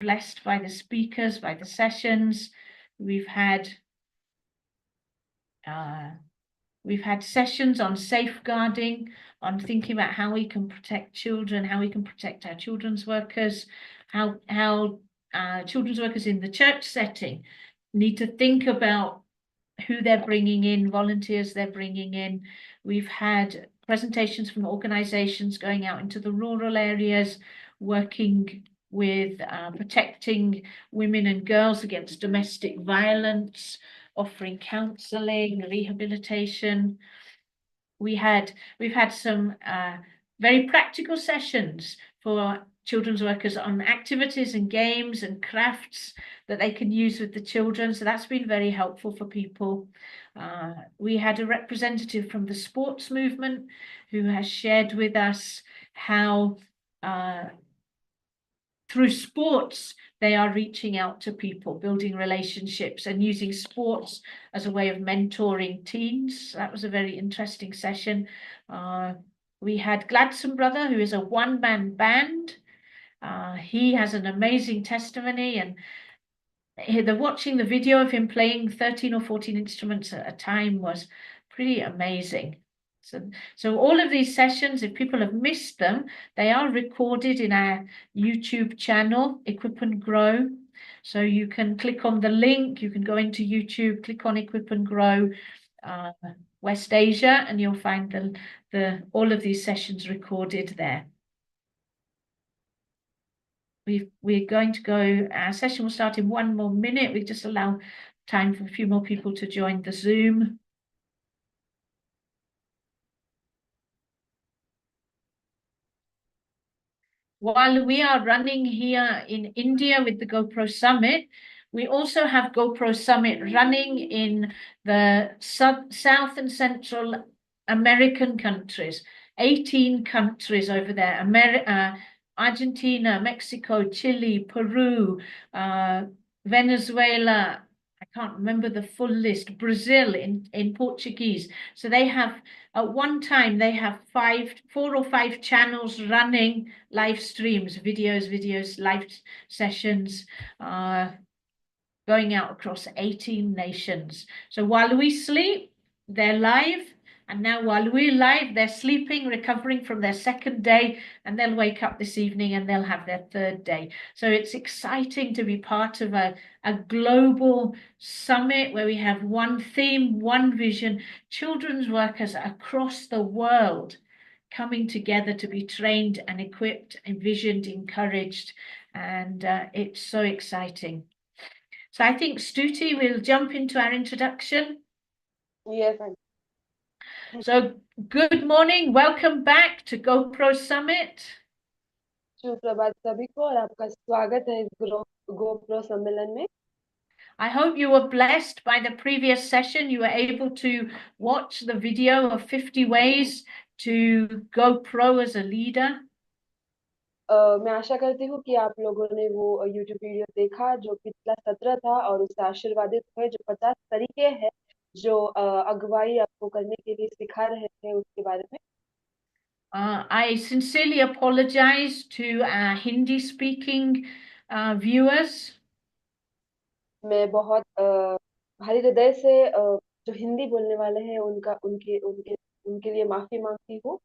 blessed by the speakers, by the sessions. We've had sessions on safeguarding, on thinking about how we can protect children, how we can protect our children's workers, how children's workers in the church setting need to think about who they're bringing in, volunteers they're bringing in. We've had presentations from organizations going out into the rural areas, working with protecting women and girls against domestic violence, offering counseling, rehabilitation. We've had some very practical sessions for children's workers on activities and games and crafts that they can use with the children. So that's been very helpful for people. We had a representative from the sports movement who has shared with us how through sports, they are reaching out to people, building relationships and using sports as a way of mentoring teens. That was a very interesting session. We had Gladson Brother, who is a one-man band. He has an amazing testimony, and watching the video of him playing 13 or 14 instruments at a time was pretty amazing. So all of these sessions, if people have missed them, they are recorded in our YouTube channel, Equip and Grow. So you can click on the link, you can go into YouTube, click on Equip and Grow West Asia, and you'll find all of these sessions recorded there. We're going to go, our session will start in 1 more minute. We just allow time for a few more people to join the Zoom. While we are running here in India with the GoPro Summit, we also have GoPro Summit running in the South and Central American countries, 18 countries over there, Argentina, Mexico, Chile, Peru, Venezuela, I can't remember the full list, Brazil in Portuguese. So they have, at one time, they have 4 or 5 channels running live streams, videos, live sessions, going out across 18 nations. So while we sleep, they're live. And now while we're live, they're sleeping, recovering from their 2nd day, and they'll wake up this evening and they'll have their 3rd day. So it's exciting to be part of a global summit where we have one theme, one vision, children's workers across the world coming together to be trained and equipped, envisioned, encouraged, and it's so exciting. So I think Stuti will jump into our introduction. Yes. So good morning, welcome back to GoPro Summit. सुप्रभात सभी को और आपका स्वागत है इस GoPro सम्मेलन में. I hope you were blessed by the previous session. You were able to watch the video of 50 ways to go pro as a leader. मैं आशा करती हूँ कि आप लोगों ने वो YouTube वीडियो देखा जो पिछला सत्र था और उससे आशीर्वादित हुए, जो 50 तरीके हैं जो अगुवाई आपको करने के लिए सिखा रहे थे उसके बारे में. I sincerely apologize to our Hindi speaking viewers. मैं बहुत भारी हृदय से जो हिंदी बोलने वाले हैं उनके लिए माफी मांगती हूँ.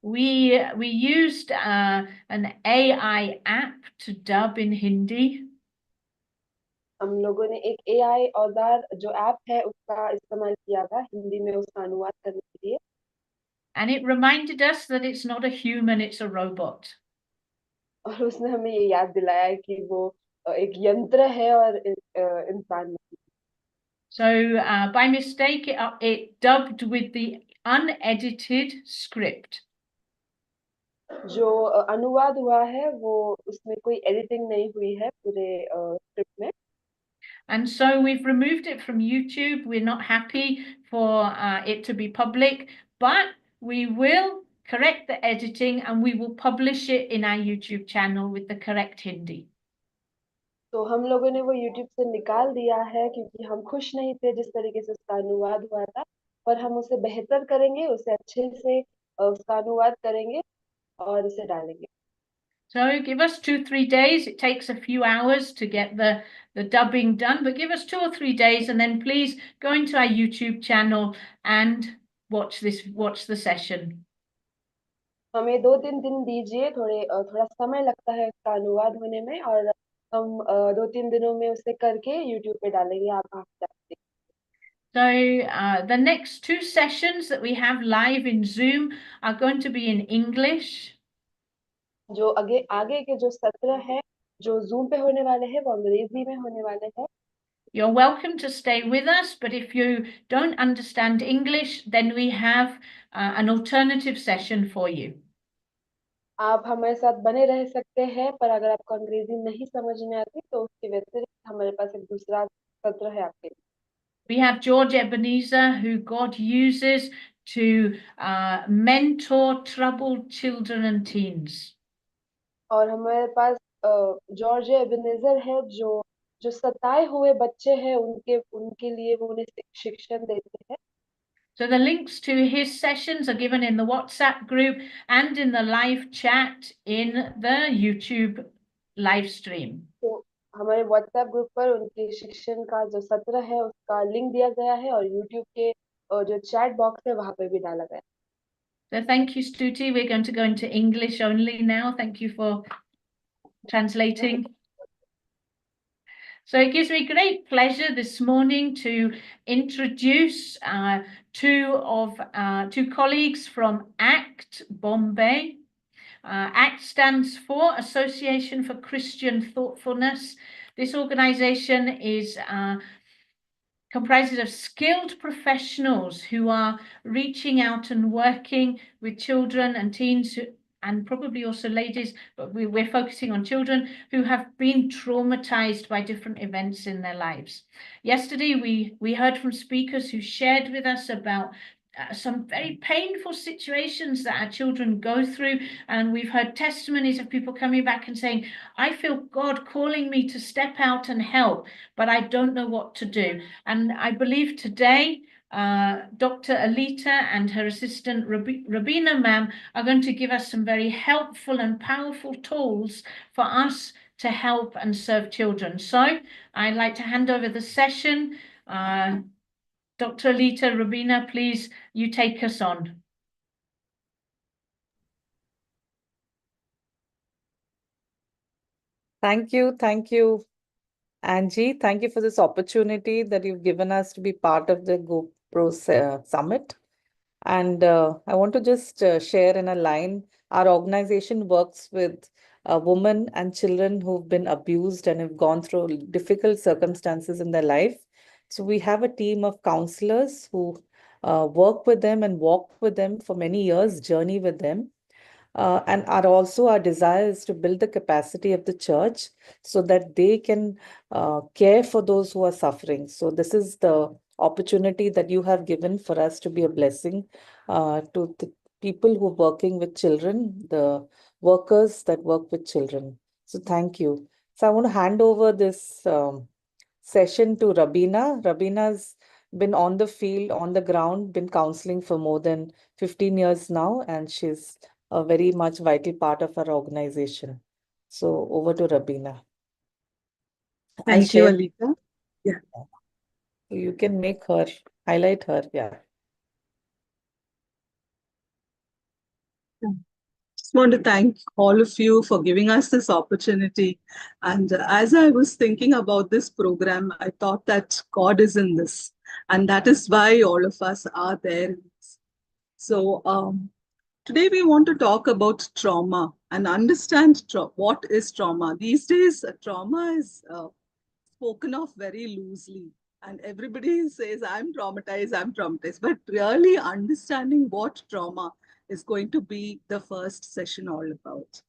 We used an AI app to dub in Hindi. हम लोगों ने एक AI औजार जो ऐप है उसका इस्तेमाल किया था हिंदी में उसका अनुवाद करने के लिए. And it reminded us that it's not a human, it's a robot. और उसने हमें ये याद दिलाया कि वो एक यंत्र है और इंसान नहीं. So by mistake, it dubbed with the unedited script. जो अनुवाद हुआ है वो उसमें कोई एडिटिंग नहीं हुई है पूरे स्क्रिप्ट में. And so we've removed it from YouTube. We're not happy for it to be public, but we will correct the editing and we will publish it in our YouTube channel with the correct Hindi. तो हम लोगों ने वो YouTube से निकाल दिया है क्योंकि हम खुश नहीं थे जिस तरीके से उसका अनुवाद हुआ था, पर हम उसे बेहतर करेंगे, उसे अच्छे से उसका अनुवाद करेंगे और उसे डालेंगे. So give us 2-3 days. It takes a few hours to get the dubbing done, but give us 2 or 3 days, and then please go into our YouTube channel and watch the session. हमें 2-3 दिन दीजिए, थोड़ा समय लगता है इसका अनुवाद होने में, और हम 2-3 दिनों में उसे करके YouTube पे डालेंगे, आप वहाँ पे जाके। So the next 2 sessions that we have live in Zoom are going to be in English. जो आगे के जो सत्र है जो Zoom पे होने वाले हैं वो अंग्रेजी में होने वाले हैं। You're welcome to stay with us, but if you don't understand English, then we have an alternative session for you. आप हमारे साथ बने रह सकते हैं, पर अगर आपको अंग्रेजी नहीं समझ में आती तो उसके व्यतिरिक्त हमारे पास एक दूसरा सत्र है आपके लिए। We have George Ebenezer, who God uses to mentor troubled children and teens. और हमारे पास जॉर्ज एबेनेजर है जो सताए हुए बच्चे हैं उनके लिए वो उन्हें शिक्षण देते हैं। So the links to his sessions are given in the WhatsApp group and in the live chat in the YouTube live stream. तो हमारे व्हाट्सएप ग्रुप पर उनके शिक्षण का जो सत्र है उसका लिंक दिया गया है, और यूट्यूब के जो चैट बॉक्स है वहां पे भी डाला गया है। So thank you, Stuti. We're going to go into English only now. Thank you for translating. So it gives me great pleasure this morning to introduce two colleagues from ACT Bombay. ACT stands for Association for Christian Thoughtfulness. This organization is comprises of skilled professionals who are reaching out and working with children and teens and probably also ladies, but we're focusing on children who have been traumatized by different events in their lives. Yesterday, we heard from speakers who shared with us about some very painful situations that our children go through. And we've heard testimonies of people coming back and saying, I feel God calling me to step out and help, but I don't know what to do. And I believe today, Dr. Alita and her assistant Rabina ma'am are going to give us some very helpful and powerful tools for us to help and serve children. So I'd like to hand over the session. Dr. Alita, Rabina, please, you take us on. Thank you, Angie. Thank you for this opportunity that you've given us to be part of the GoPro Summit. And I want to just share in a line, our organization works with women and children who've been abused and have gone through difficult circumstances in their life. So we have a team of counselors who work with them and walk with them for many years, journey with them. And our desire is to build the capacity of the church so that they can care for those who are suffering. So this is the opportunity that you have given for us to be a blessing to the people who are working with children, the workers that work with children. So thank you. So I want to hand over this session to Rabina. Rabina's been on the field, on the ground, been counseling for more than 15 years now, and she's a very much vital part of our organization. So over to Rabina. Thank you, Alita. Yeah. You can make her, highlight her, yeah. Just want to thank all of you for giving us this opportunity. And as I was thinking about this program, I thought that God is in this. And that is why all of us are there. So today we want to talk about trauma and understand what is trauma. These days, trauma is spoken of very loosely. And everybody says, I'm traumatized. But really understanding what trauma is going to be the first session all about.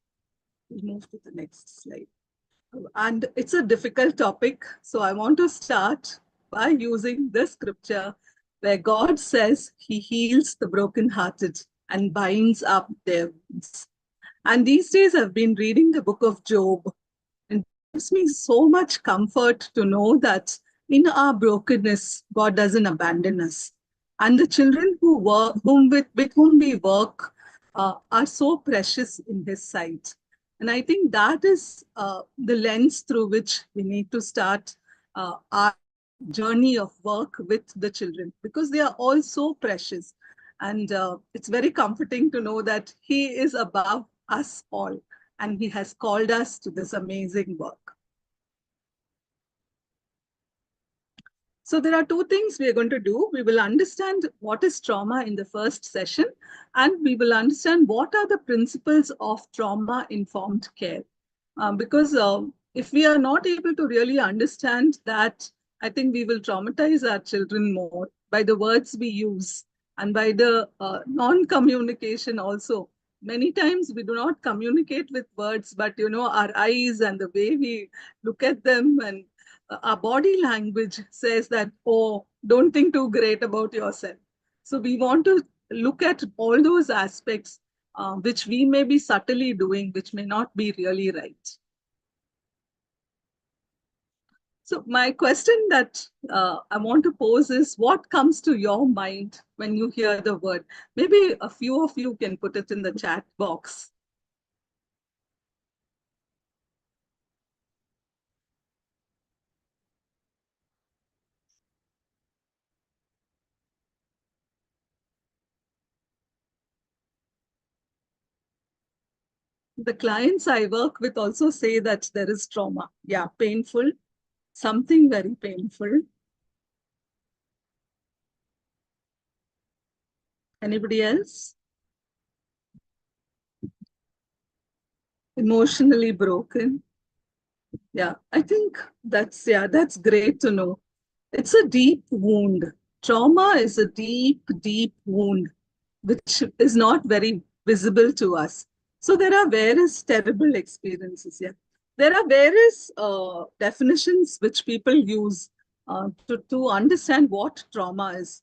We'll move to the next slide. And it's a difficult topic. So I want to start by using the scripture where God says he heals the brokenhearted and binds up their wounds. And these days I've been reading the book of Job, and it gives me so much comfort to know that in our brokenness, God doesn't abandon us. And the children with whom we work are so precious in his sight. And I think that is the lens through which we need to start our journey of work with the children, because they are all so precious. And it's very comforting to know that He is above us all and He has called us to this amazing work. So there are two things we are going to do. We will understand what is trauma in the first session, and we will understand what are the principles of trauma-informed care. Because if we are not able to really understand that, I think we will traumatize our children more by the words we use and by the non-communication also. Many times we do not communicate with words, but our eyes and the way we look at them, and our body language says that, oh, don't think too great about yourself. So we want to look at all those aspects which we may be subtly doing, which may not be really right. So my question that I want to pose is, what comes to your mind when you hear the word? Maybe a few of you can put it in the chat box. The clients I work with also say that there is trauma. Yeah, painful, something very painful. Anybody else? Emotionally broken. Yeah, I think that's great to know. It's a deep wound. Trauma is a deep, deep wound, which is not very visible to us. So there are various terrible experiences. Yeah, there are various definitions which people use to understand what trauma is.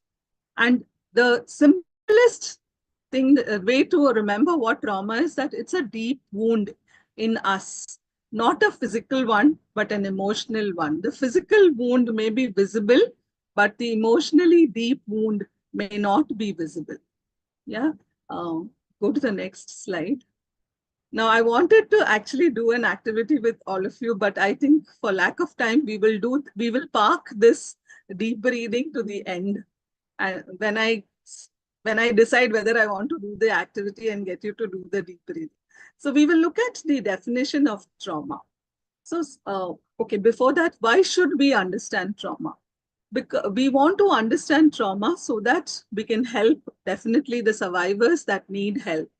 And the simplest thing, way to remember what trauma is, that it's a deep wound in us, not a physical one, but an emotional one. The physical wound may be visible, but the emotionally deep wound may not be visible. Yeah. Go to the next slide. Now, I wanted to actually do an activity with all of you, but I think for lack of time, we will park this deep breathing to the end. And when I decide whether I want to do the activity and get you to do the deep breathing. So we will look at the definition of trauma. So, okay, before that, why should we understand trauma? Because we want to understand trauma so that we can help definitely the survivors that need help.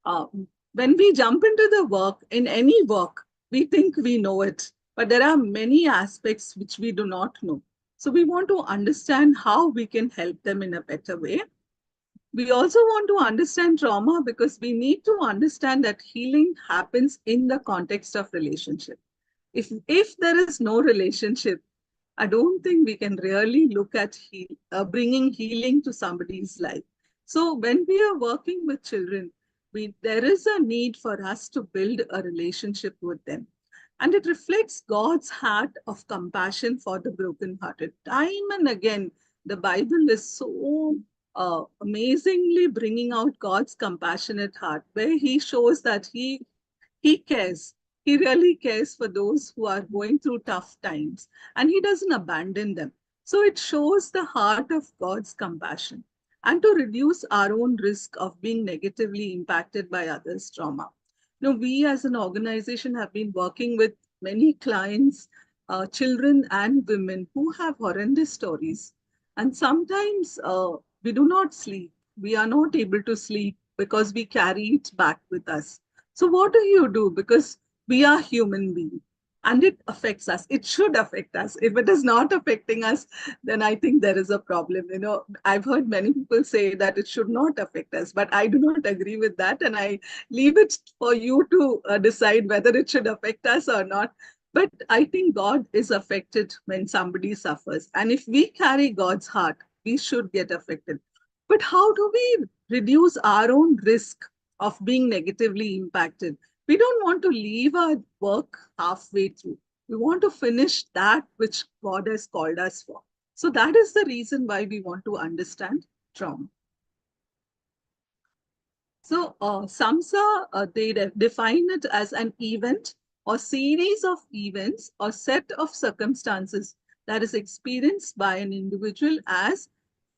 Uh, when we jump into the work, in any work, we think we know it, but there are many aspects which we do not know. So we want to understand how we can help them in a better way. We also want to understand trauma because we need to understand that healing happens in the context of relationship. If there is no relationship, I don't think we can really look at bringing healing to somebody's life. So when we are working with children, there is a need for us to build a relationship with them. And it reflects God's heart of compassion for the brokenhearted. Time and again, the Bible is so amazingly bringing out God's compassionate heart, where He shows that He cares. He really cares for those who are going through tough times, and He doesn't abandon them. So it shows the heart of God's compassion, and to reduce our own risk of being negatively impacted by others' trauma. We as an organization have been working with many clients, children and women who have horrendous stories. And sometimes we do not sleep. We are not able to sleep because we carry it back with us. So what do you do? Because we are human beings and it affects us. It should affect us. If it is not affecting us, then I think there is a problem. I've heard many people say that it should not affect us, but I do not agree with that. And I leave it for you to decide whether it should affect us or not. But I think God is affected when somebody suffers. And if we carry God's heart, we should get affected. But how do we reduce our own risk of being negatively impacted? We don't want to leave our work halfway through. We want to finish that which God has called us for. So that is the reason why we want to understand trauma. So SAMHSA, they define it as an event or series of events or set of circumstances that is experienced by an individual as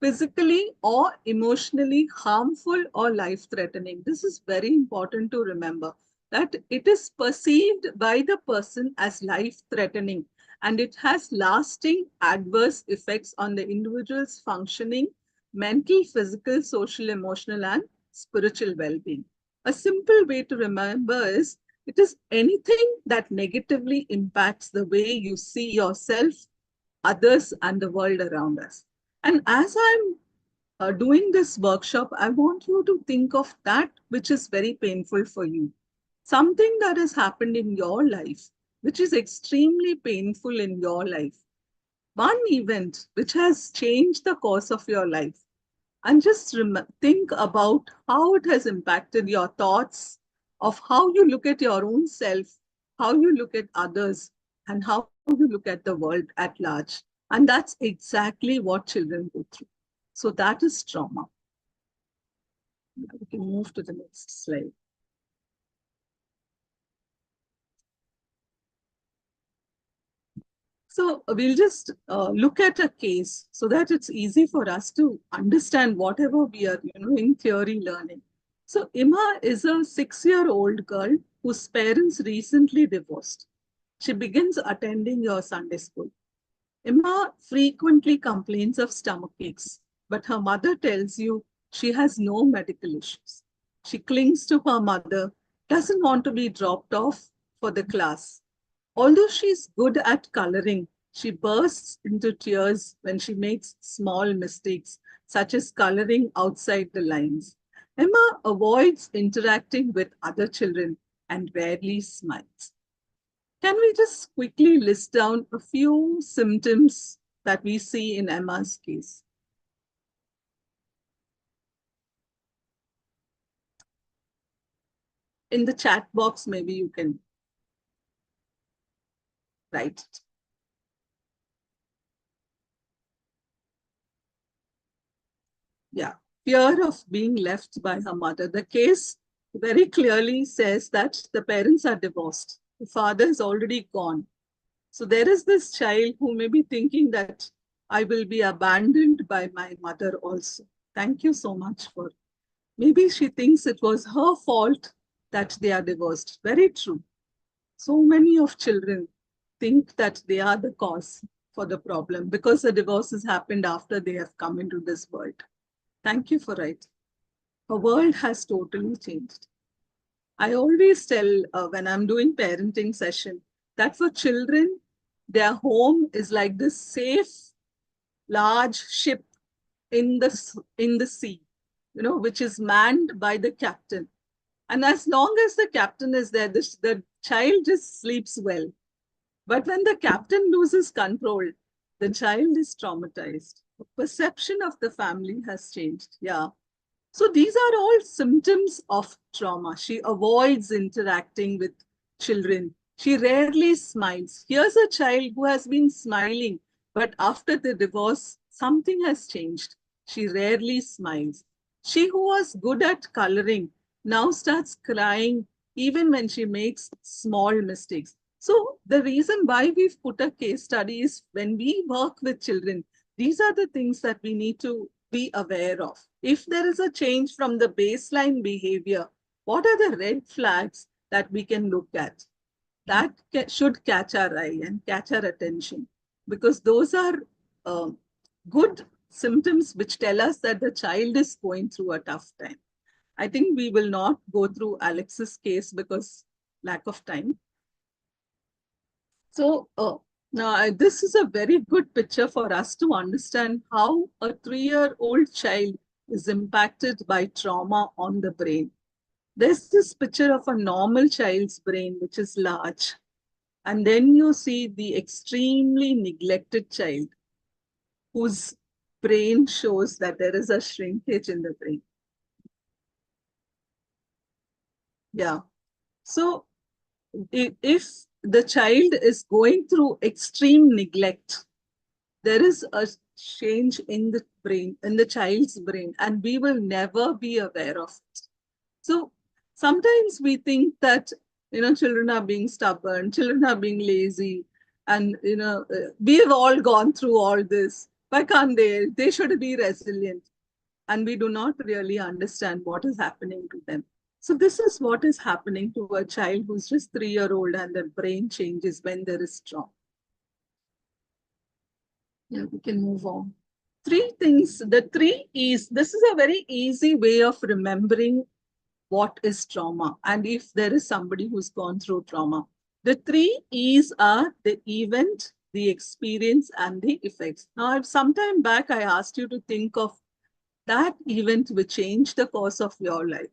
physically or emotionally harmful or life-threatening. This is very important to remember, that it is perceived by the person as life-threatening, and it has lasting adverse effects on the individual's functioning, mental, physical, social, emotional, and spiritual well-being. A simple way to remember is, it is anything that negatively impacts the way you see yourself, others, and the world around us. And as I'm doing this workshop, I want you to think of that which is very painful for you. Something that has happened in your life, which is extremely painful in your life. One event which has changed the course of your life. And just think about how it has impacted your thoughts, of how you look at your own self, how you look at others, and how you look at the world at large. And that's exactly what children go through. So that is trauma. We can move to the next slide. So we'll just look at a case so that it's easy for us to understand whatever we are, in theory learning. So Ima is a 6-year-old girl whose parents recently divorced. She begins attending your Sunday school. Ima frequently complains of stomach aches, but her mother tells you she has no medical issues. She clings to her mother, doesn't want to be dropped off for the class. Although she's good at coloring, she bursts into tears when she makes small mistakes, such as coloring outside the lines. Emma avoids interacting with other children and rarely smiles. Can we just quickly list down a few symptoms that we see in Emma's case? In the chat box, maybe you can write it. Yeah, fear of being left by her mother. The case very clearly says that the parents are divorced. The father is already gone. So there is this child who may be thinking that I will be abandoned by my mother also. Thank you so much for. Maybe she thinks it was her fault that they are divorced. Very true. So many of children think that they are the cause for the problem because the divorce has happened after they have come into this world. Thank you for writing. Her world has totally changed. I always tell when I'm doing parenting session that for children, their home is like this safe, large ship in the sea, which is manned by the captain. And as long as the captain is there, the child just sleeps well. But when the captain loses control, the child is traumatized. The perception of the family has changed. Yeah. So these are all symptoms of trauma. She avoids interacting with children. She rarely smiles. Here's a child who has been smiling, but after the divorce, something has changed. She rarely smiles. She who was good at coloring now starts crying even when she makes small mistakes. So the reason why we've put a case study is when we work with children, these are the things that we need to be aware of. If there is a change from the baseline behavior, what are the red flags that we can look at? That should catch our eye and catch our attention, because those are good symptoms which tell us that the child is going through a tough time. I think we will not go through Alex's case because lack of time. So now this is a very good picture for us to understand how a 3-year-old child is impacted by trauma on the brain. There's this picture of a normal child's brain, which is large. And then you see the extremely neglected child whose brain shows that there is a shrinkage in the brain. Yeah. So if the child is going through extreme neglect, there is a change in the brain, in the child's brain, and we will never be aware of it. So sometimes we think that, children are being stubborn, children are being lazy, and, we have all gone through all this. Why can't they? They should be resilient. And we do not really understand what is happening to them. So this is what is happening to a child who's just 3-year-old and their brain changes when there is trauma. Yeah, we can move on. 3 things. The 3 E's. This is a very easy way of remembering what is trauma and if there is somebody who's gone through trauma. The 3 E's are the event, the experience, and the effects. Now, some time back, I asked you to think of that event which changed the course of your life.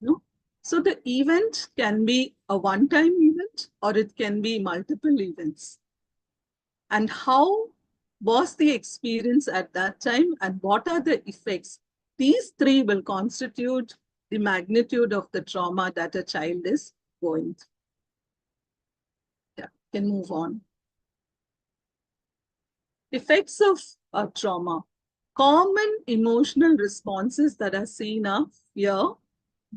No? So the event can be a one-time event or it can be multiple events. And how was the experience at that time and what are the effects? These 3 will constitute the magnitude of the trauma that a child is going through. Yeah, can move on. Effects of trauma. Common emotional responses that are seen are fear.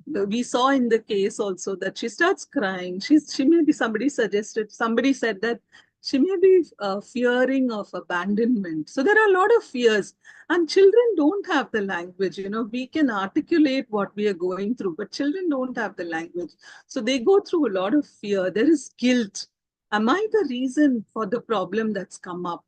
We saw in the case also that she starts crying. She may be, somebody said that she may be fearing of abandonment. So there are a lot of fears and children don't have the language. We can articulate what we are going through, but children don't have the language. So they go through a lot of fear. There is guilt. Am I the reason for the problem that's come up?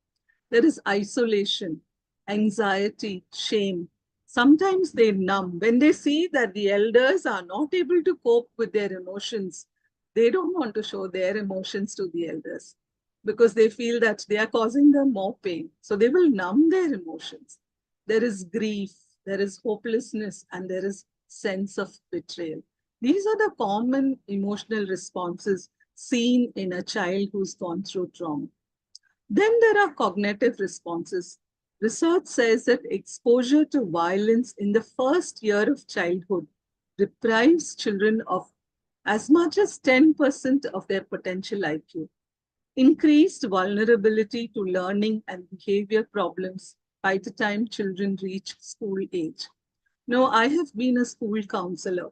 There is isolation, anxiety, shame. Sometimes they numb. When they see that the elders are not able to cope with their emotions, they don't want to show their emotions to the elders because they feel that they are causing them more pain. So they will numb their emotions. There is grief, there is hopelessness, and there is sense of betrayal. These are the common emotional responses seen in a child who's gone through trauma. Then there are cognitive responses. Research says that exposure to violence in the first year of childhood deprives children of as much as 10% of their potential IQ. Increased vulnerability to learning and behavior problems by the time children reach school age. Now, I have been a school counselor,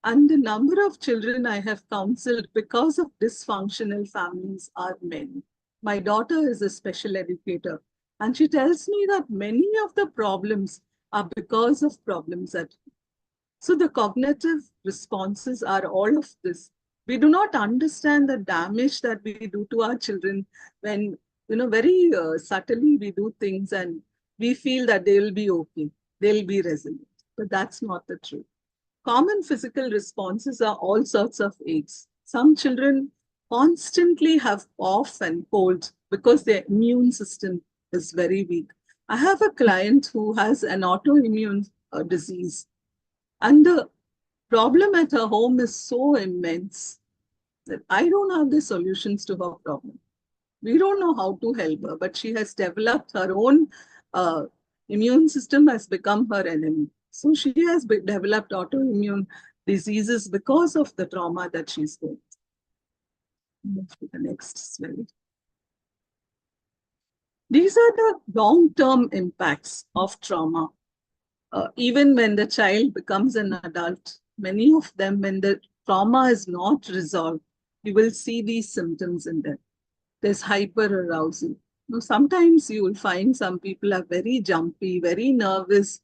and the number of children I have counseled because of dysfunctional families are many. My daughter is a special educator, and she tells me that many of the problems are because of problems at home. So the cognitive responses are all of this. We do not understand the damage that we do to our children when, very subtly we do things and we feel that they will be okay, they'll be resilient. But that's not the truth. Common physical responses are all sorts of aches. Some children constantly have cough and cold because their immune system is very weak. I have a client who has an autoimmune disease, and the problem at her home is so immense that I don't have the solutions to her problem. We don't know how to help her, but she has developed her own immune system has become her enemy. So she has developed autoimmune diseases because of the trauma that she's going through. Move to the next slide. These are the long-term impacts of trauma. Even when the child becomes an adult, many of them, when the trauma is not resolved, you will see these symptoms in them. There's hyperarousal. Sometimes you will find some people are very jumpy, very nervous.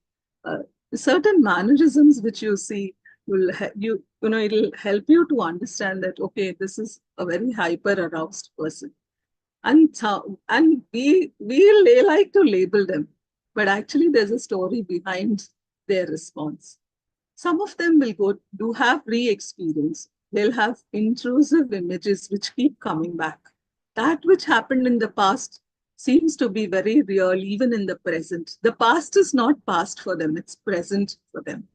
Certain mannerisms which you see will it'll help you to understand that, okay, this is a very hyper-aroused person. And we like to label them, but actually there's a story behind their response. Some of them will have re-experience. They'll have intrusive images which keep coming back. That which happened in the past seems to be very real even in the present. The past is not past for them, it's present for them.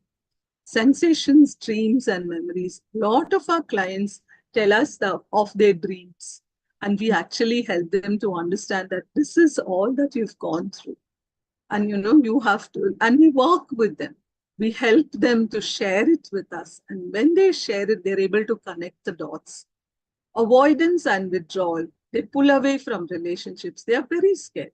Sensations, dreams, and memories. A lot of our clients tell us of their dreams, and we actually help them to understand that this is all that you've gone through. And you have to, and we work with them. We help them to share it with us. And when they share it, they're able to connect the dots. Avoidance and withdrawal. They pull away from relationships. They are very scared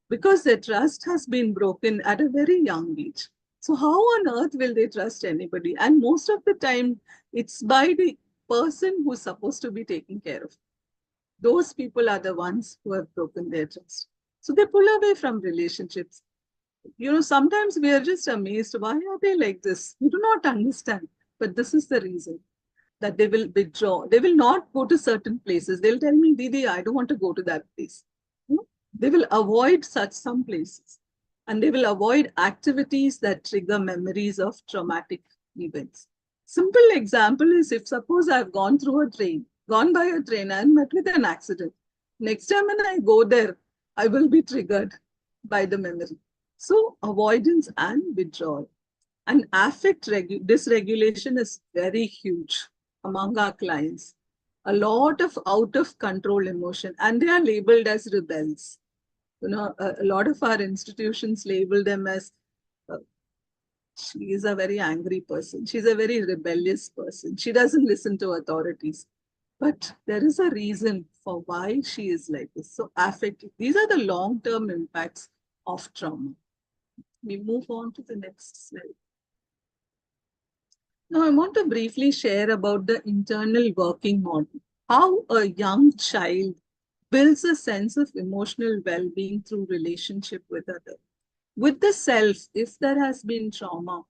because their trust has been broken at a very young age. So how on earth will they trust anybody? And most of the time, it's by the person who's supposed to be taking care of. Those people are the ones who have broken their trust. So they pull away from relationships. Sometimes we are just amazed. Why are they like this? We do not understand. But this is the reason that they will withdraw. They will not go to certain places. They'll tell me, Didi, I don't want to go to that place. They will avoid some places. And they will avoid activities that trigger memories of traumatic events. Simple example is, if suppose I've gone by a train and met with an accident. Next time when I go there, I will be triggered by the memory. So avoidance and withdrawal. And affect dysregulation is very huge among our clients. A lot of out of control emotion, and they are labeled as rebels. A lot of our institutions label them as she is a very angry person. She's a very rebellious person. She doesn't listen to authorities. But there is a reason for why she is like this. So affect, these are the long-term impacts of trauma. We move on to the next slide. Now, I want to briefly share about the internal working model. How a young child builds a sense of emotional well-being through relationship with others. With the self, if there has been trauma,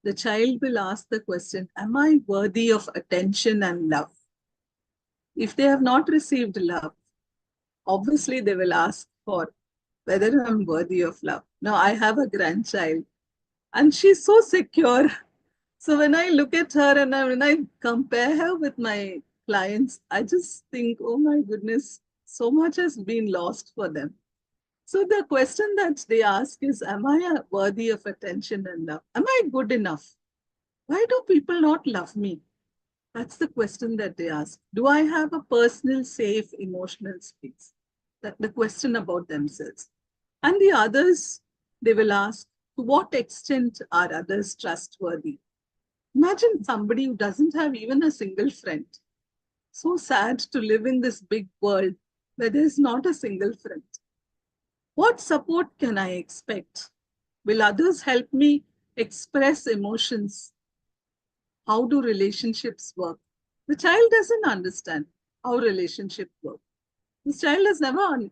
the child will ask the question, am I worthy of attention and love? If they have not received love, obviously they will ask for whether I'm worthy of love. Now, I have a grandchild and she's so secure. So when I look at her and when I compare her with my clients, I just think, oh my goodness, so much has been lost for them. So the question that they ask is, am I worthy of attention and love? Am I good enough? Why do people not love me? That's the question that they ask. Do I have a personal, safe, emotional space? That's the question about themselves. And the others, they will ask, to what extent are others trustworthy? Imagine somebody who doesn't have even a single friend. So sad to live in this big world where there's not a single friend. What support can I expect? Will others help me express emotions? How do relationships work? The child doesn't understand how relationships work. This child has never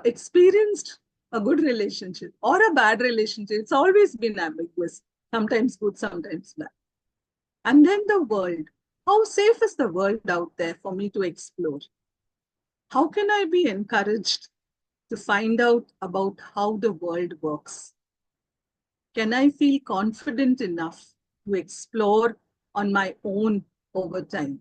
experienced a good relationship or a bad relationship. It's always been ambiguous, sometimes good, sometimes bad. And then the world. How safe is the world out there for me to explore? How can I be encouraged to find out about how the world works? Can I feel confident enough to explore on my own over time?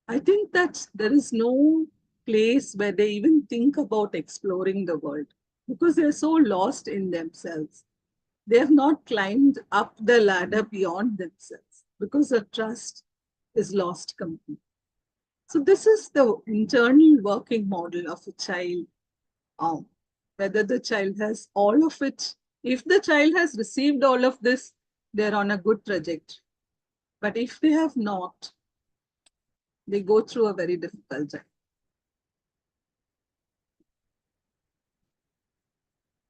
I think that there is no place where they even think about exploring the world because they're so lost in themselves. They have not climbed up the ladder beyond themselves because the trust is lost completely. So this is the internal working model of a child. Whether the child has all of it. If the child has received all of this, they're on a good trajectory. But if they have not, they go through a very difficult time.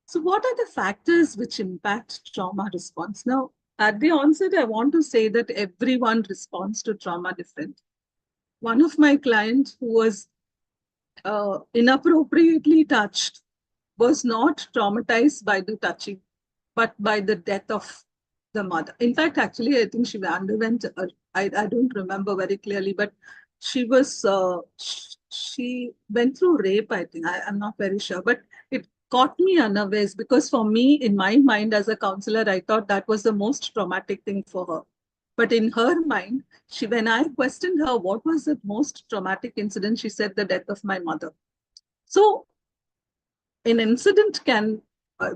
So what are the factors which impact trauma response? Now, at the onset, I want to say that everyone responds to trauma different. One of my clients who was inappropriately touched was not traumatized by the touching, but by the death of the mother. In fact, actually, I think she underwent, I don't remember very clearly, but she was, she went through rape, I think. I'm not very sure, but it caught me unawares because for me, in my mind as a counselor, I thought that was the most traumatic thing for her. But in her mind, when I questioned her, what was the most traumatic incident? She said the death of my mother. So an incident can,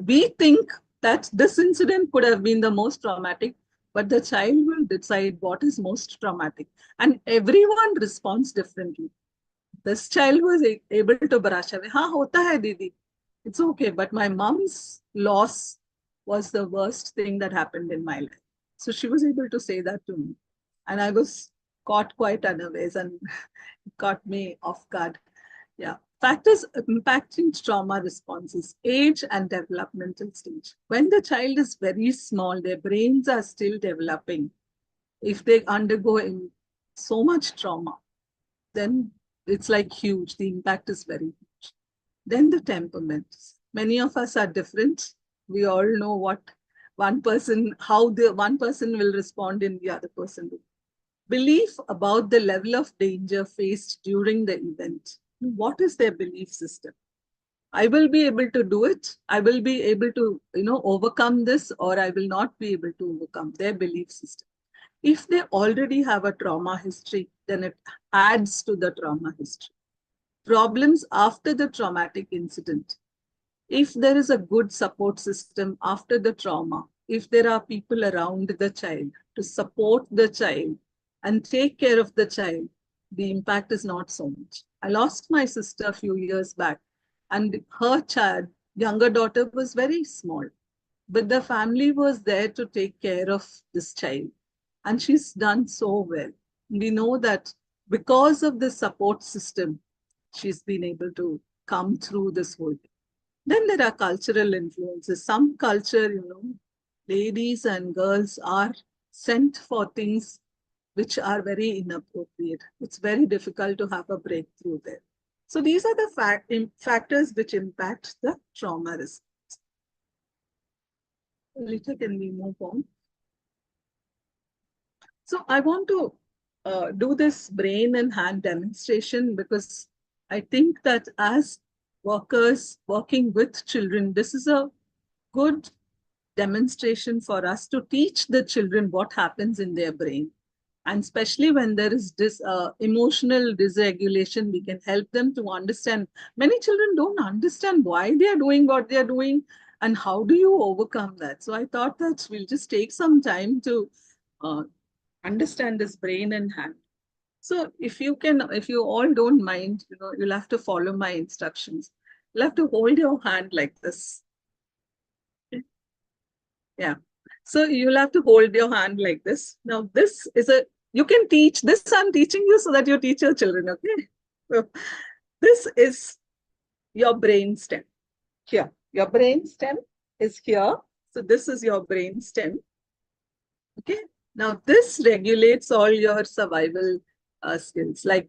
we think that this incident could have been the most traumatic, but the child will decide what is most traumatic. And everyone responds differently. This child was able to brush away. Haan, hota hai, Didi. It's okay. But my mom's loss was the worst thing that happened in my life. So she was able to say that to me. And I was caught quite unawares and it caught me off guard. Yeah. Factors impacting trauma responses, age and developmental stage. When the child is very small, their brains are still developing. If they undergo so much trauma, then it's like huge. The impact is very huge. Then the temperaments. Many of us are different. We all know how the one person will respond in the other person. Belief about the level of danger faced during the event. What is their belief system? I will be able to do it. I will be able to, overcome this, or I will not be able to overcome their belief system. If they already have a trauma history, then it adds to the trauma history. Problems after the traumatic incident. If there is a good support system after the trauma, if there are people around the child to support the child and take care of the child, the impact is not so much. I lost my sister a few years back, and her child, younger daughter, was very small, but the family was there to take care of this child, and she's done so well. We know that because of the support system, she's been able to come through this whole thing. Then there are cultural influences. Some culture, ladies and girls are sent for things which are very inappropriate. It's very difficult to have a breakthrough there. So these are the factors which impact the trauma response. Later, can we move on? So I want to do this brain and hand demonstration because I think that as workers working with children, this is a good demonstration for us to teach the children what happens in their brain. And especially when there is this emotional dysregulation, we can help them to understand. Many children don't understand why they are doing what they are doing and how do you overcome that. So I thought that we'll just take some time to understand this brain and hand. So if you all don't mind, you'll have to follow my instructions. You'll have to hold your hand like this. Yeah. So you'll have to hold your hand like this. Now you can teach this. I'm teaching you so that you teach your children. Okay. So this is your brain stem here. Your brain stem is here. So this is your brain stem. Okay. Now this regulates all your survival skills, like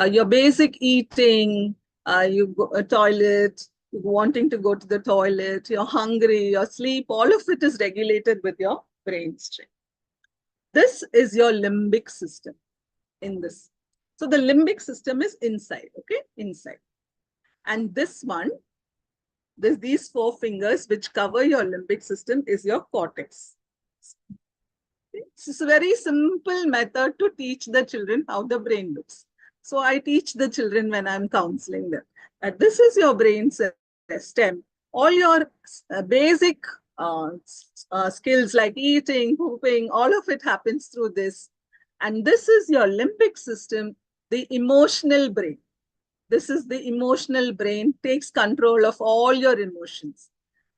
your basic eating, you go a toilet, wanting to go to the toilet, you're hungry, your sleep, all of it is regulated with your brain stem. This is your limbic system in this. So the limbic system is inside, okay, inside. And this one, these 4 fingers which cover your limbic system is your cortex. It's a very simple method to teach the children how the brain looks. So I teach the children when I'm counseling them. This is your brain stem. All your basic skills like eating, pooping, all of it happens through this. And this is your limbic system, the emotional brain. This is the emotional brain, takes control of all your emotions.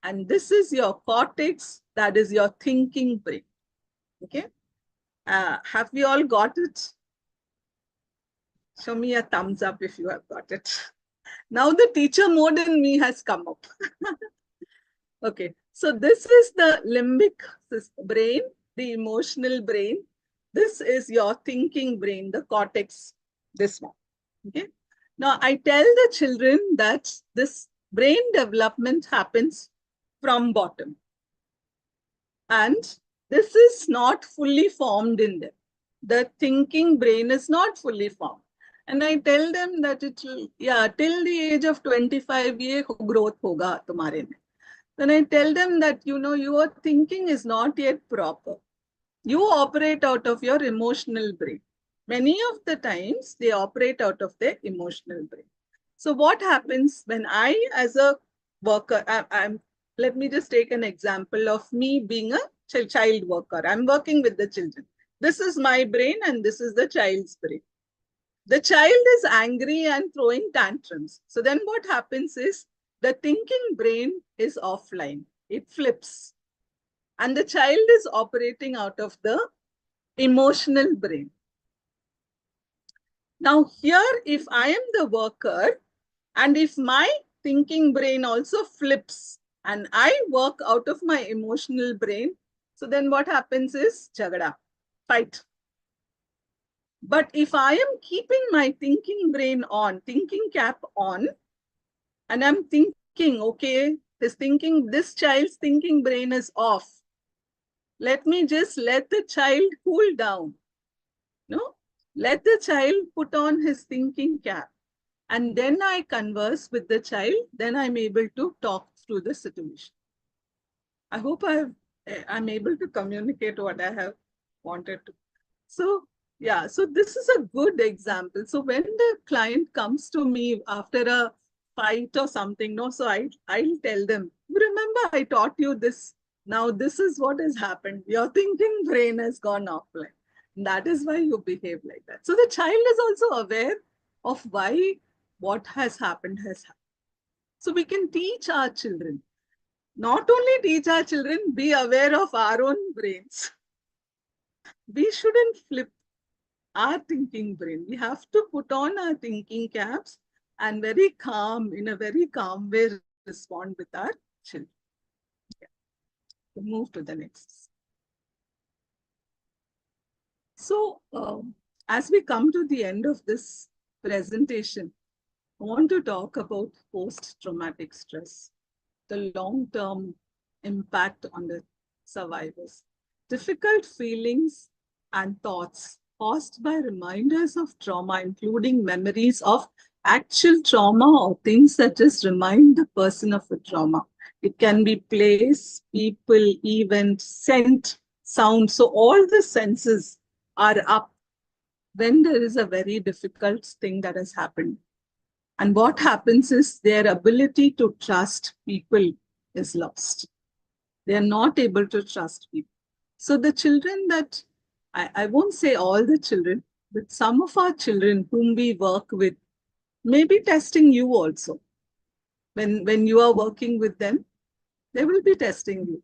And this is your cortex, that is your thinking brain. Okay. Have we all got it? Show me a thumbs up if you have got it. Now the teacher mode in me has come up. Okay. So this is the limbic brain, the emotional brain. This is your thinking brain, the cortex, this one. Okay. Now I tell the children that this brain development happens from bottom. And this is not fully formed in them. The thinking brain is not fully formed. And I tell them that it will, till the age of 25 ye growth hoga tumhare mein. Then I tell them that, your thinking is not yet proper. You operate out of your emotional brain. Many of the times they operate out of their emotional brain. So what happens when I, as a worker, let me just take an example of me being a child worker. I'm working with the children. This is my brain and this is the child's brain. The child is angry and throwing tantrums. So then what happens is the thinking brain is offline. It flips. And the child is operating out of the emotional brain. Now here, if I am the worker, And if my thinking brain also flips and I work out of my emotional brain, so then what happens is jagada, fight. But if I am keeping my thinking brain on, thinking cap on, and I'm thinking, okay, this child's thinking brain is off. Let me just let the child cool down. No, let the child put on his thinking cap. And then I converse with the child, then I'm able to talk through the situation. I hope I'm able to communicate what I have wanted to. So yeah, so this is a good example. So when the client comes to me after a fight or something, no, so I'll tell them, remember I taught you this. Now this is what has happened. Your thinking brain has gone offline. That is why you behave like that. So the child is also aware of why what has happened has happened. So we can teach our children. Not only teach our children, be aware of our own brains. We shouldn't flip our thinking brain. We have to put on our thinking caps and in a very calm way, respond with our children. Yeah. We'll move to the next. So as we come to the end of this presentation, I want to talk about post-traumatic stress, the long-term impact on the survivors. Difficult feelings and thoughts caused by reminders of trauma, including memories of actual trauma or things that just remind the person of a trauma. It can be place, people, event, scent, sound. So all the senses are up when there is a very difficult thing that has happened. And what happens is their ability to trust people is lost. They are not able to trust people. So the children that, I won't say all the children, but some of our children whom we work with may be testing you also. When you are working with them, they will be testing you.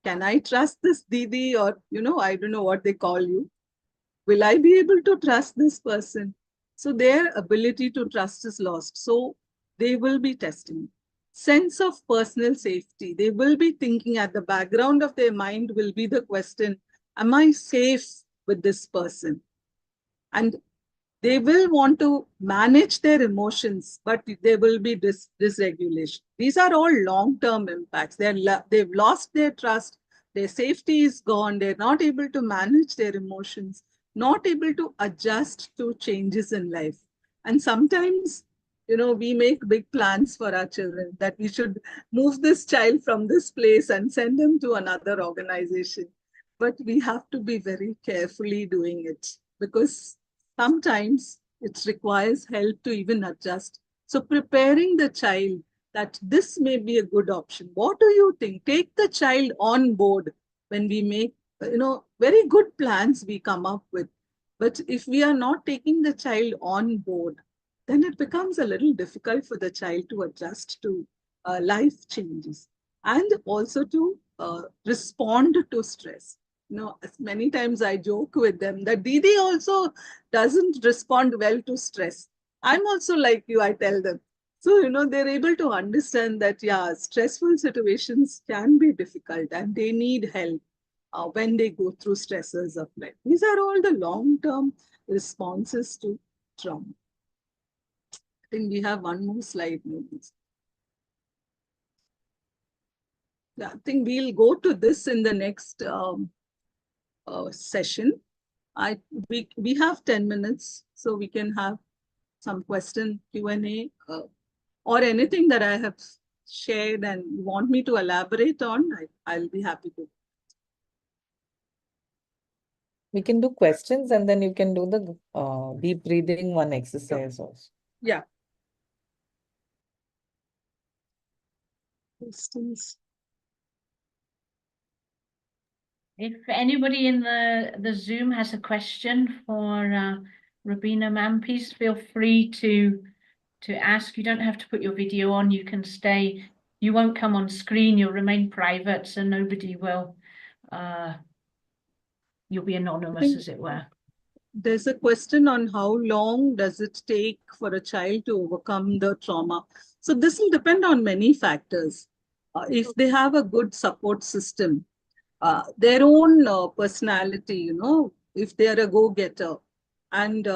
Can I trust this Didi, or, I don't know what they call you. Will I be able to trust this person? So their ability to trust is lost. So they will be testing. Sense of personal safety. They will be thinking at the background of their mind will be the question, am I safe with this person? And they will want to manage their emotions, but there will be dysregulation. These are all long-term impacts. They've lost their trust. Their safety is gone. They're not able to manage their emotions, not able to adjust to changes in life. And sometimes, we make big plans for our children that we should move this child from this place and send them to another organization. But we have to be very carefully doing it, because sometimes it requires help to even adjust. So preparing the child that this may be a good option. What do you think? Take the child on board when we make, very good plans we come up with. But if we are not taking the child on board, then it becomes a little difficult for the child to adjust to life changes and also to respond to stress. Many times I joke with them that Didi also doesn't respond well to stress. I'm also like you, I tell them. So, they're able to understand that, yeah, stressful situations can be difficult and they need help when they go through stressors of life. These are all the long-term responses to trauma. I think we have one more slide, maybe. Yeah, I think we'll go to this in the next session. We have 10 minutes, so we can have some question Q&A or anything that I have shared and you want me to elaborate on, I'll be happy to. We can do questions and then you can do the deep breathing one exercise also. Yeah. Questions. If anybody in the Zoom has a question for Robina ma'am, please feel free to ask. You don't have to put your video on. You can stay. You won't come on screen. You'll remain private, so nobody will. You'll be anonymous, as it were. There's a question on how long does it take for a child to overcome the trauma. So this will depend on many factors. If they have a good support system, their own personality, if they are a go-getter, and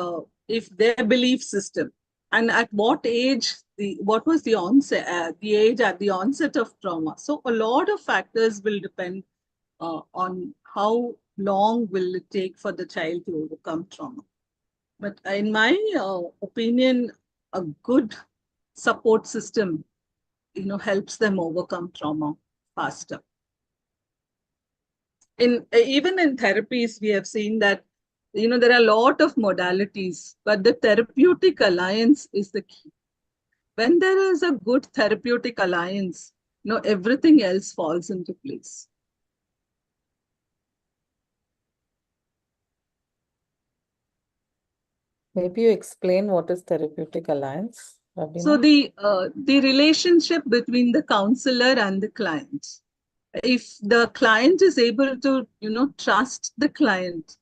if their belief system, and at what age, what was the onset, the age at the onset of trauma. So a lot of factors will depend on how long will it take for the child to overcome trauma. But in my opinion, a good support system, helps them overcome trauma faster. Even in therapies, we have seen that, there are a lot of modalities, but the therapeutic alliance is the key. When there is a good therapeutic alliance, everything else falls into place. Maybe you explain what is therapeutic alliance, Rabina? So the relationship between the counselor and the client. If the client is able to, trust the client,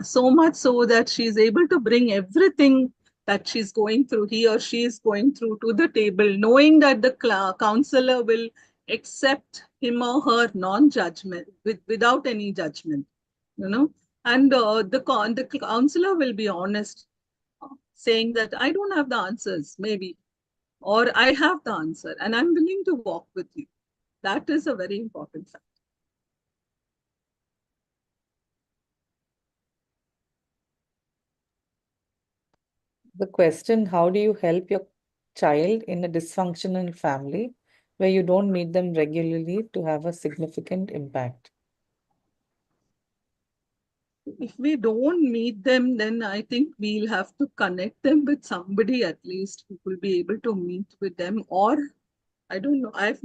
so much so that she's able to bring everything that she's going through, he or she is going through, to the table, knowing that the counselor will accept him or her non-judgment, without any judgment, and the counselor will be honest, saying that I don't have the answers, maybe, or I have the answer and I'm willing to walk with you. That is a very important fact. The question, how do you help your child in a dysfunctional family where you don't meet them regularly to have a significant impact? If we don't meet them, then I think we'll have to connect them with somebody at least who will be able to meet with them. Or I don't know, I've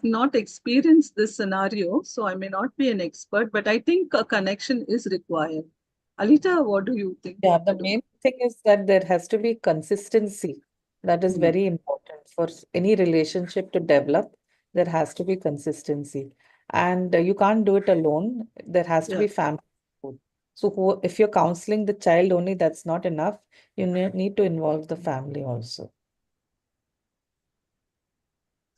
not experienced this scenario, so I may not be an expert, but I think a connection is required. Alita, what do you think? Yeah, the main thing is that there has to be consistency. That is very important for any relationship to develop. There has to be consistency, and you can't do it alone. There has to be family support. So, if you're counseling the child only, that's not enough. You need to involve the family also.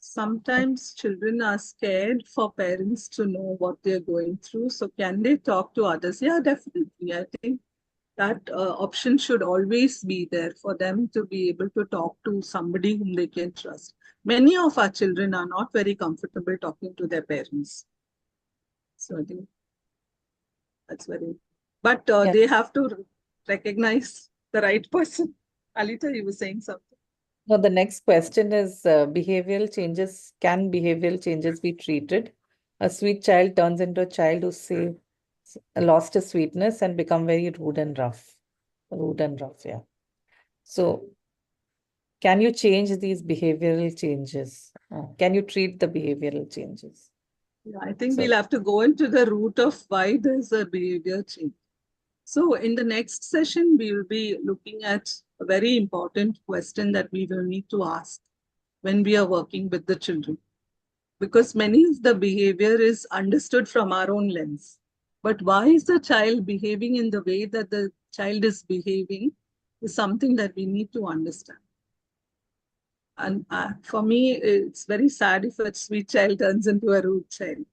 Sometimes children are scared for parents to know what they're going through. So can they talk to others? Yeah, definitely. I think that option should always be there for them to be able to talk to somebody whom they can trust. Many of our children are not very comfortable talking to their parents. So I think that's very, but they have to recognize the right person. Alita, you were saying something. No, the next question is behavioral changes. Can behavioral changes be treated? A sweet child turns into a child who lost his sweetness and become very rude and rough. Rude and rough, yeah. So, can you change these behavioral changes? Can you treat the behavioral changes? Yeah, I think we'll have to go into the root of why there's a behavior change. So in the next session, we will be looking at a very important question that we will need to ask when we are working with the children. Because many of the behavior is understood from our own lens. But why is the child behaving in the way that the child is behaving is something that we need to understand. And for me, it's very sad if a sweet child turns into a rude child.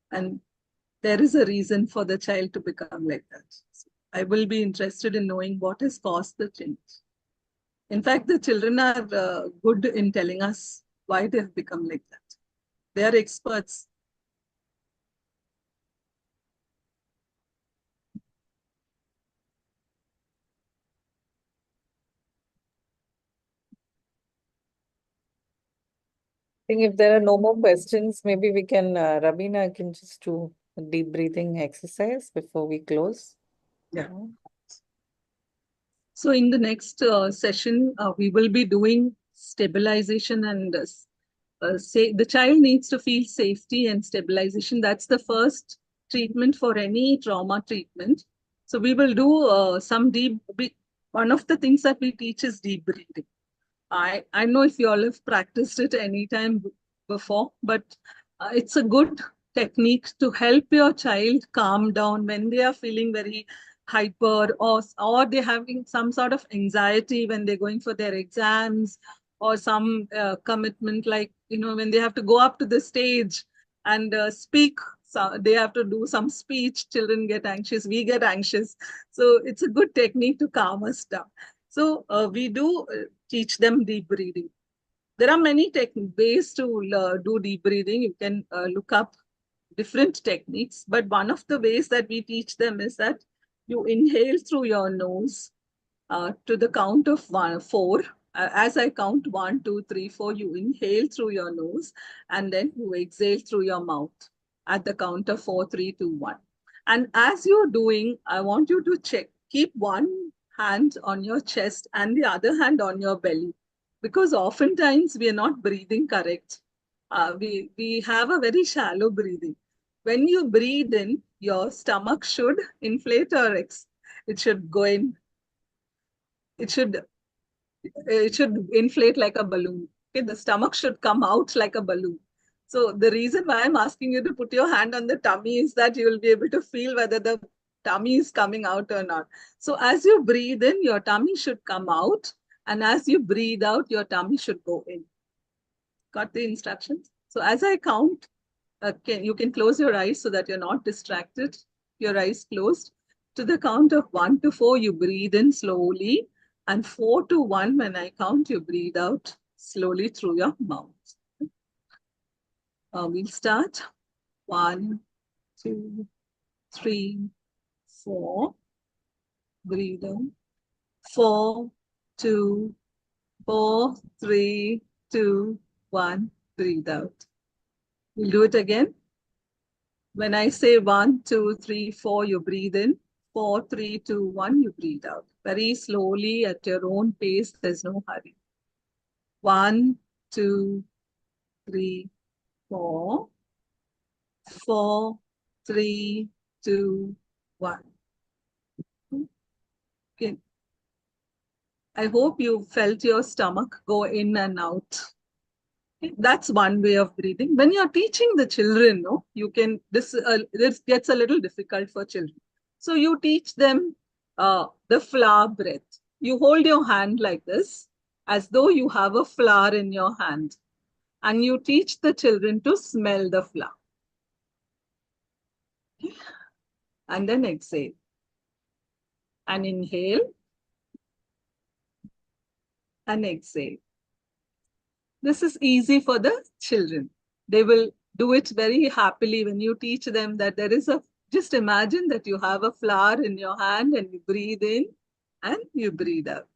And there is a reason for the child to become like that. So I will be interested in knowing what has caused the change. In fact, the children are good in telling us why they've become like that. They are experts. I think if there are no more questions, maybe we can, Rabina, can just do a deep breathing exercise before we close. Yeah. So in the next session, we will be doing stabilization and say the child needs to feel safety and stabilization. That's the first treatment for any trauma treatment. So we will do some one of the things that we teach is deep breathing. I know if you all have practiced it anytime before, but it's a good technique to help your child calm down when they are feeling very hyper, or they're having some sort of anxiety when they're going for their exams, or some commitment, like, when they have to go up to the stage and speak. So they have to do some speech. Children get anxious, we get anxious. So it's a good technique to calm us down. So we do teach them deep breathing. There are many ways to do deep breathing. You can look up different techniques, but one of the ways that we teach them is that you inhale through your nose to the count of 4. As I count 1, 2, 3, 4, you inhale through your nose, and then you exhale through your mouth at the count of 4, 3, 2, 1. And as you're doing, I want you to keep one hand on your chest and the other hand on your belly, because oftentimes we are not breathing correct. We have a very shallow breathing. When you breathe in, your stomach should inflate it should go in. It should inflate like a balloon. Okay, the stomach should come out like a balloon. So the reason why I'm asking you to put your hand on the tummy is that you will be able to feel whether the tummy is coming out or not. So as you breathe in, your tummy should come out, and as you breathe out, your tummy should go in. Got the instructions? So as I count, you can close your eyes so that you're not distracted. Your eyes closed. To the count of 1 to 4, you breathe in slowly. And 4 to 1, when I count, you breathe out slowly through your mouth. We'll start. 1, 2, 3, 4. Breathe in. 4, 2, 4, 3, 2, 1. Breathe out. We'll do it again. When I say 1, 2, 3, 4, you breathe in. 4, 3, 2, 1, you breathe out. Very slowly at your own pace. There's no hurry. 1, 2, 3, 4. 4, 3, 2, 1. Okay. I hope you felt your stomach go in and out. That's one way of breathing. When you're teaching the children, this gets a little difficult for children. So you teach them the flower breath. You hold your hand like this, as though you have a flower in your hand. And you teach the children to smell the flower. And then exhale. And inhale. And exhale. This is easy for the children. They will do it very happily when you teach them that just imagine that you have a flower in your hand and you breathe in and you breathe out.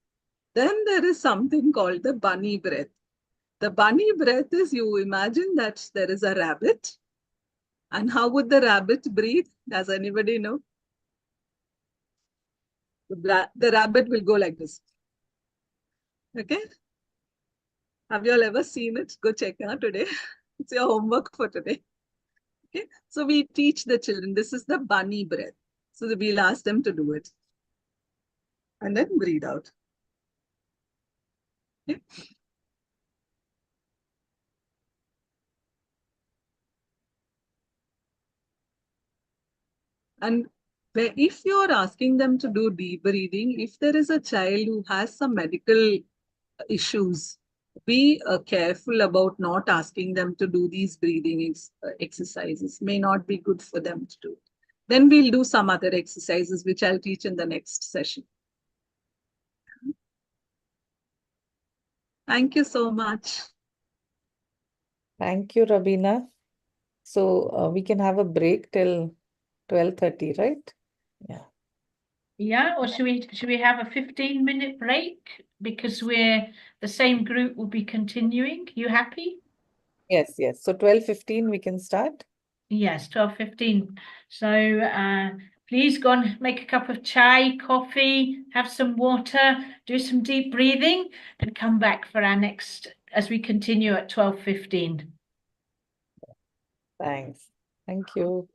Then there is something called the bunny breath. The bunny breath is, you imagine that there is a rabbit. And how would the rabbit breathe? Does anybody know? The rabbit will go like this. Okay? Have you all ever seen it? Go check out today. It's your homework for today. Okay, so we teach the children, this is the bunny breath. So we'll ask them to do it. And then breathe out. Okay. And if you're asking them to do deep breathing, if there is a child who has some medical issues, be careful about not asking them to do these breathing exercises. May not be good for them to do. Then we'll do some other exercises, which I'll teach in the next session. Thank you so much. Thank you, Rabina. So we can have a break till 12:30, right? Yeah. Yeah, or should we have a 15-minute break? Because the same group will be continuing. You happy? Yes, yes. So 12:15 we can start. Yes, 12:15. So please go and make a cup of chai, coffee, have some water, do some deep breathing, and come back for our next as we continue at 12:15. Thanks. Thank you.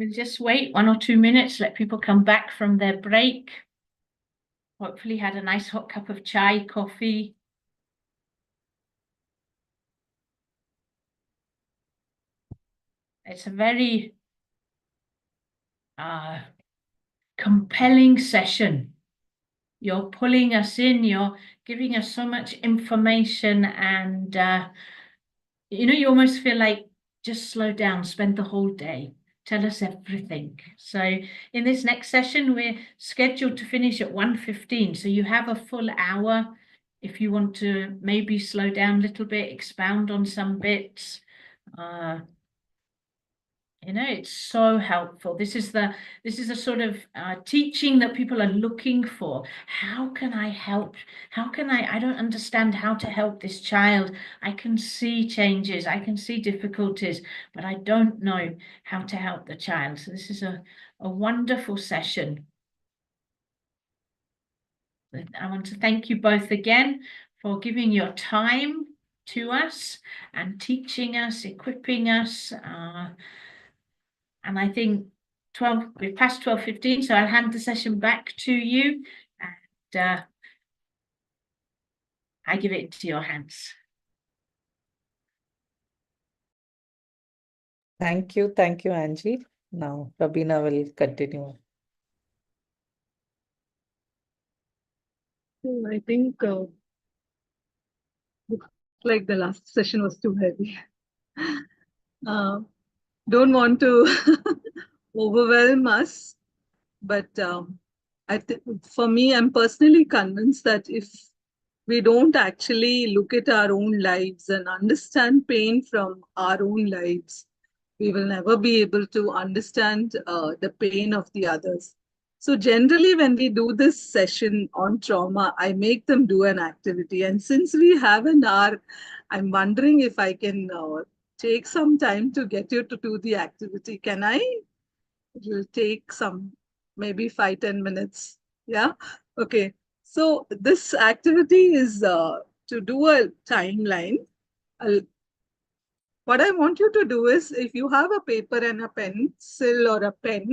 We'll just wait 1 or 2 minutes, let people come back from their break. Hopefully had a nice hot cup of chai, coffee. It's a very compelling session. You're pulling us in, you're giving us so much information, and you almost feel like just slow down, spend the whole day, tell us everything. So in this next session, we're scheduled to finish at 1:15, so you have a full hour if you want to maybe slow down a little bit, expound on some bits. It's so helpful. This is a sort of teaching that people are looking for. How can I help? I don't understand how to help this child. I can see changes, I can see difficulties, but I don't know how to help the child. So this is a wonderful session. I want to thank you both again for giving your time to us and teaching us, equipping us. And I think we've passed 12:15, so I'll hand the session back to you, and I give it into your hands. Thank you, Angie. Now, Rabina will continue. I think looks like the last session was too heavy. Don't want to overwhelm us, but I think for me, I'm personally convinced that if we don't actually look at our own lives and understand pain from our own lives, we will never be able to understand the pain of the others. So generally, when we do this session on trauma, I make them do an activity. And since we have an hour, I'm wondering if I can take some time to get you to do the activity. Can I? It will take maybe 5-10 minutes. Yeah. Okay. So this activity is to do a timeline. What I want you to do is, if you have a paper and a pencil or a pen,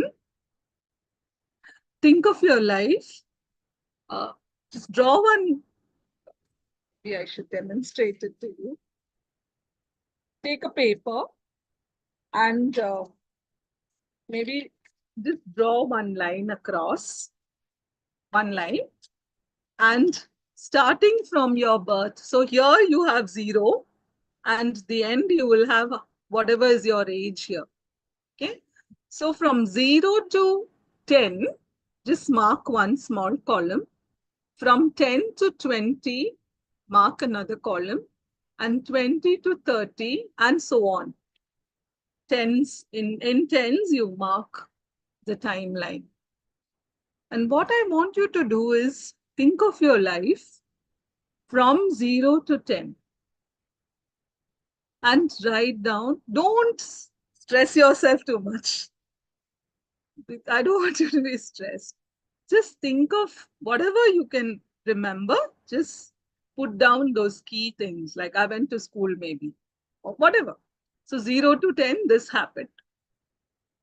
think of your life. Just draw one. Maybe I should demonstrate it to you. Take a paper and maybe just draw one line across. One line. And starting from your birth. So here you have 0. And the end you will have whatever is your age here. Okay. So from 0 to 10, just mark one small column. From 10 to 20, mark another column. And 20 to 30, and so on. Tens, in tens, you mark the timeline. And what I want you to do is think of your life from 0 to 10. And write down, don't stress yourself too much. I don't want you to be stressed. Just think of whatever you can remember. Just put down those key things, like I went to school maybe, or whatever. So 0 to 10, this happened.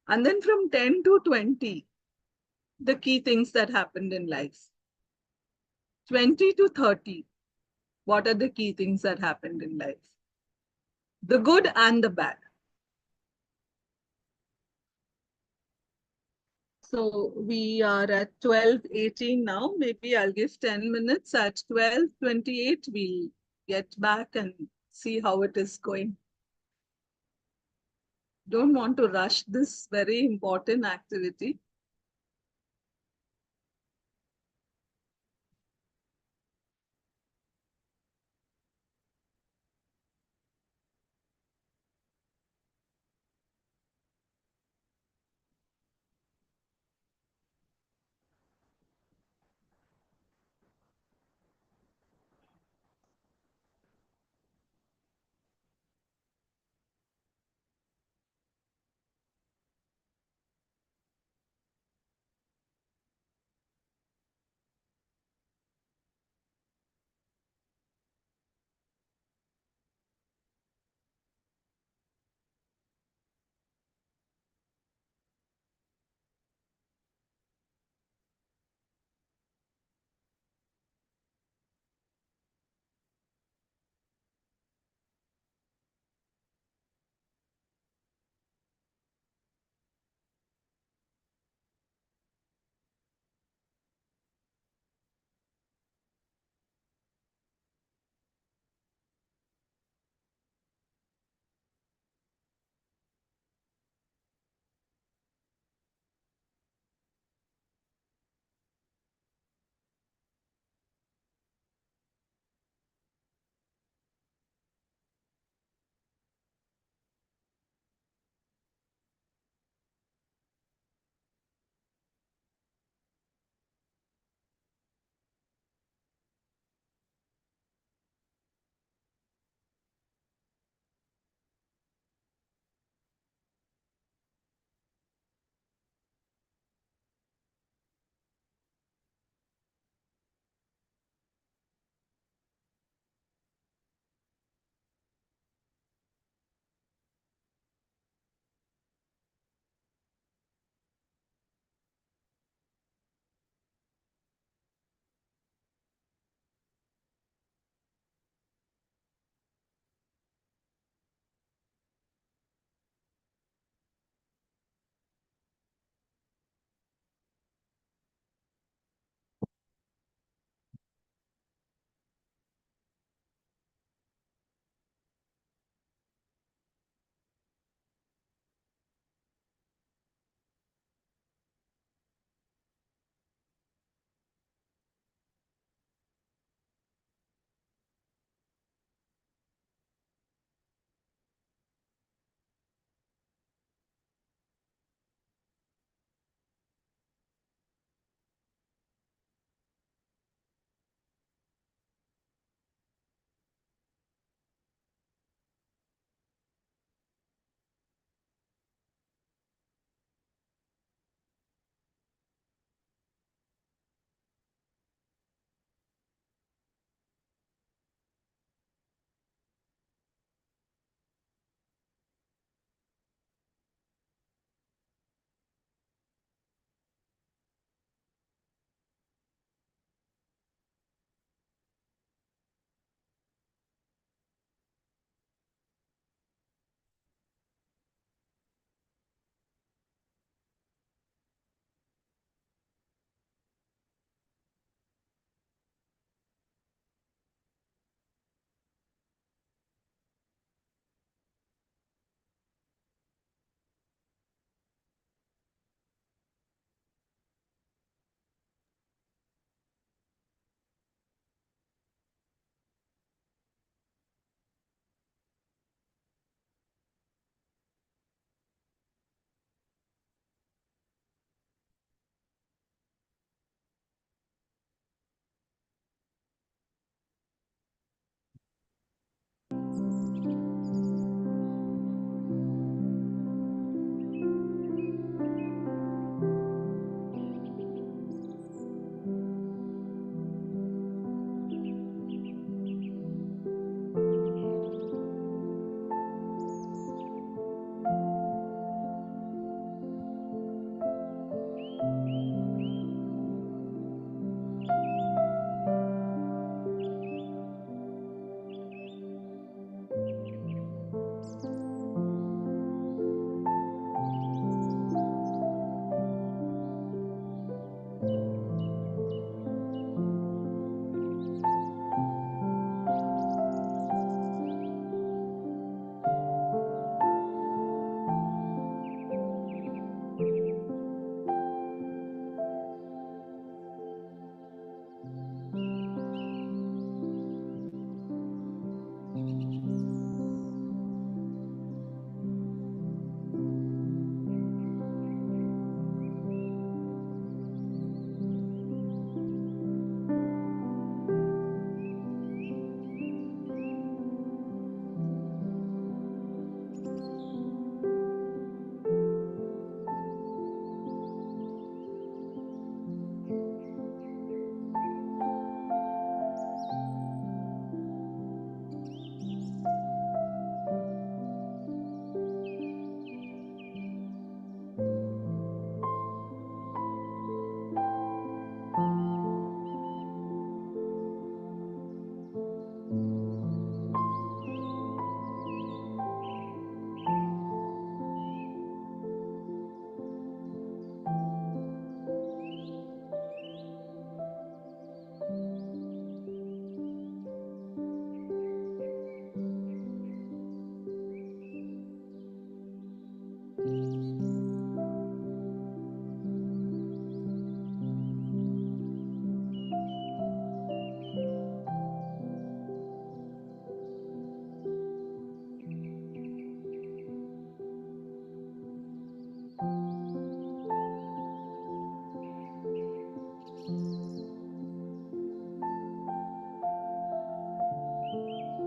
And then from 10 to 20, the key things that happened in life. 20 to 30, what are the key things that happened in life? The good and the bad. So we are at 12:18 now. Maybe I'll give 10 minutes. At 12:28, we'll get back and see how it is going. Don't want to rush this very important activity.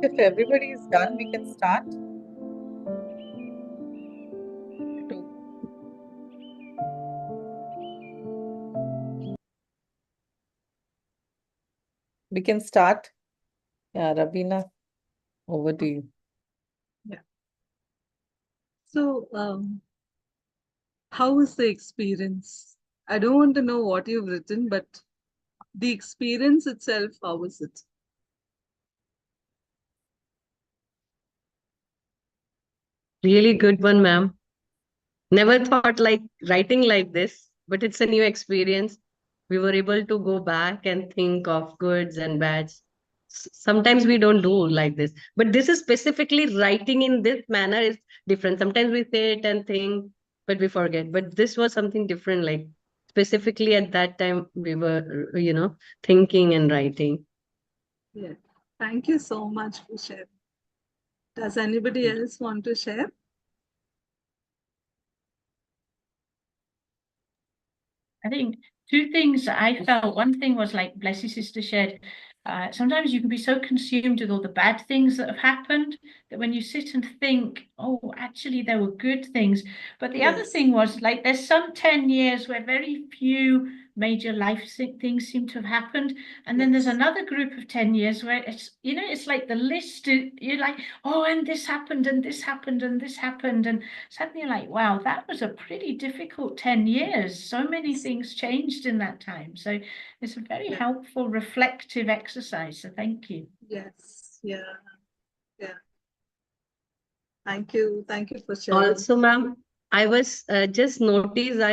If everybody is done, we can start. We can start. Yeah, Rabina, over to you. So, how was the experience? I don't want to know what you've written, but the experience itself, how was it? Really good one, ma'am. Never thought like writing like this, but it's a new experience. We were able to go back and think of goods and bads. Sometimes we don't do like this, but this is specifically writing in this manner is different. Sometimes we sit and think, but we forget. But this was something different, like specifically at that time we were, thinking and writing. Yeah. Thank you so much for sharing. Does anybody else want to share? I think two things that I felt. One thing was like Blessy Sister shared. Sometimes you can be so consumed with all the bad things that have happened that when you sit and think, oh, actually there were good things. But the other Yes. thing was like there's some 10 years where very few major life things seem to have happened. And then there's Yes. another group of 10 years where it's, it's like the list, you're like, oh, and this happened, and this happened, and this happened. And suddenly you're like, wow, that was a pretty difficult 10 years. So many things changed in that time. So it's a very helpful, reflective exercise. So thank you. Yes. Yeah. Yeah. Thank you. Thank you for sharing. Also, ma'am, I was I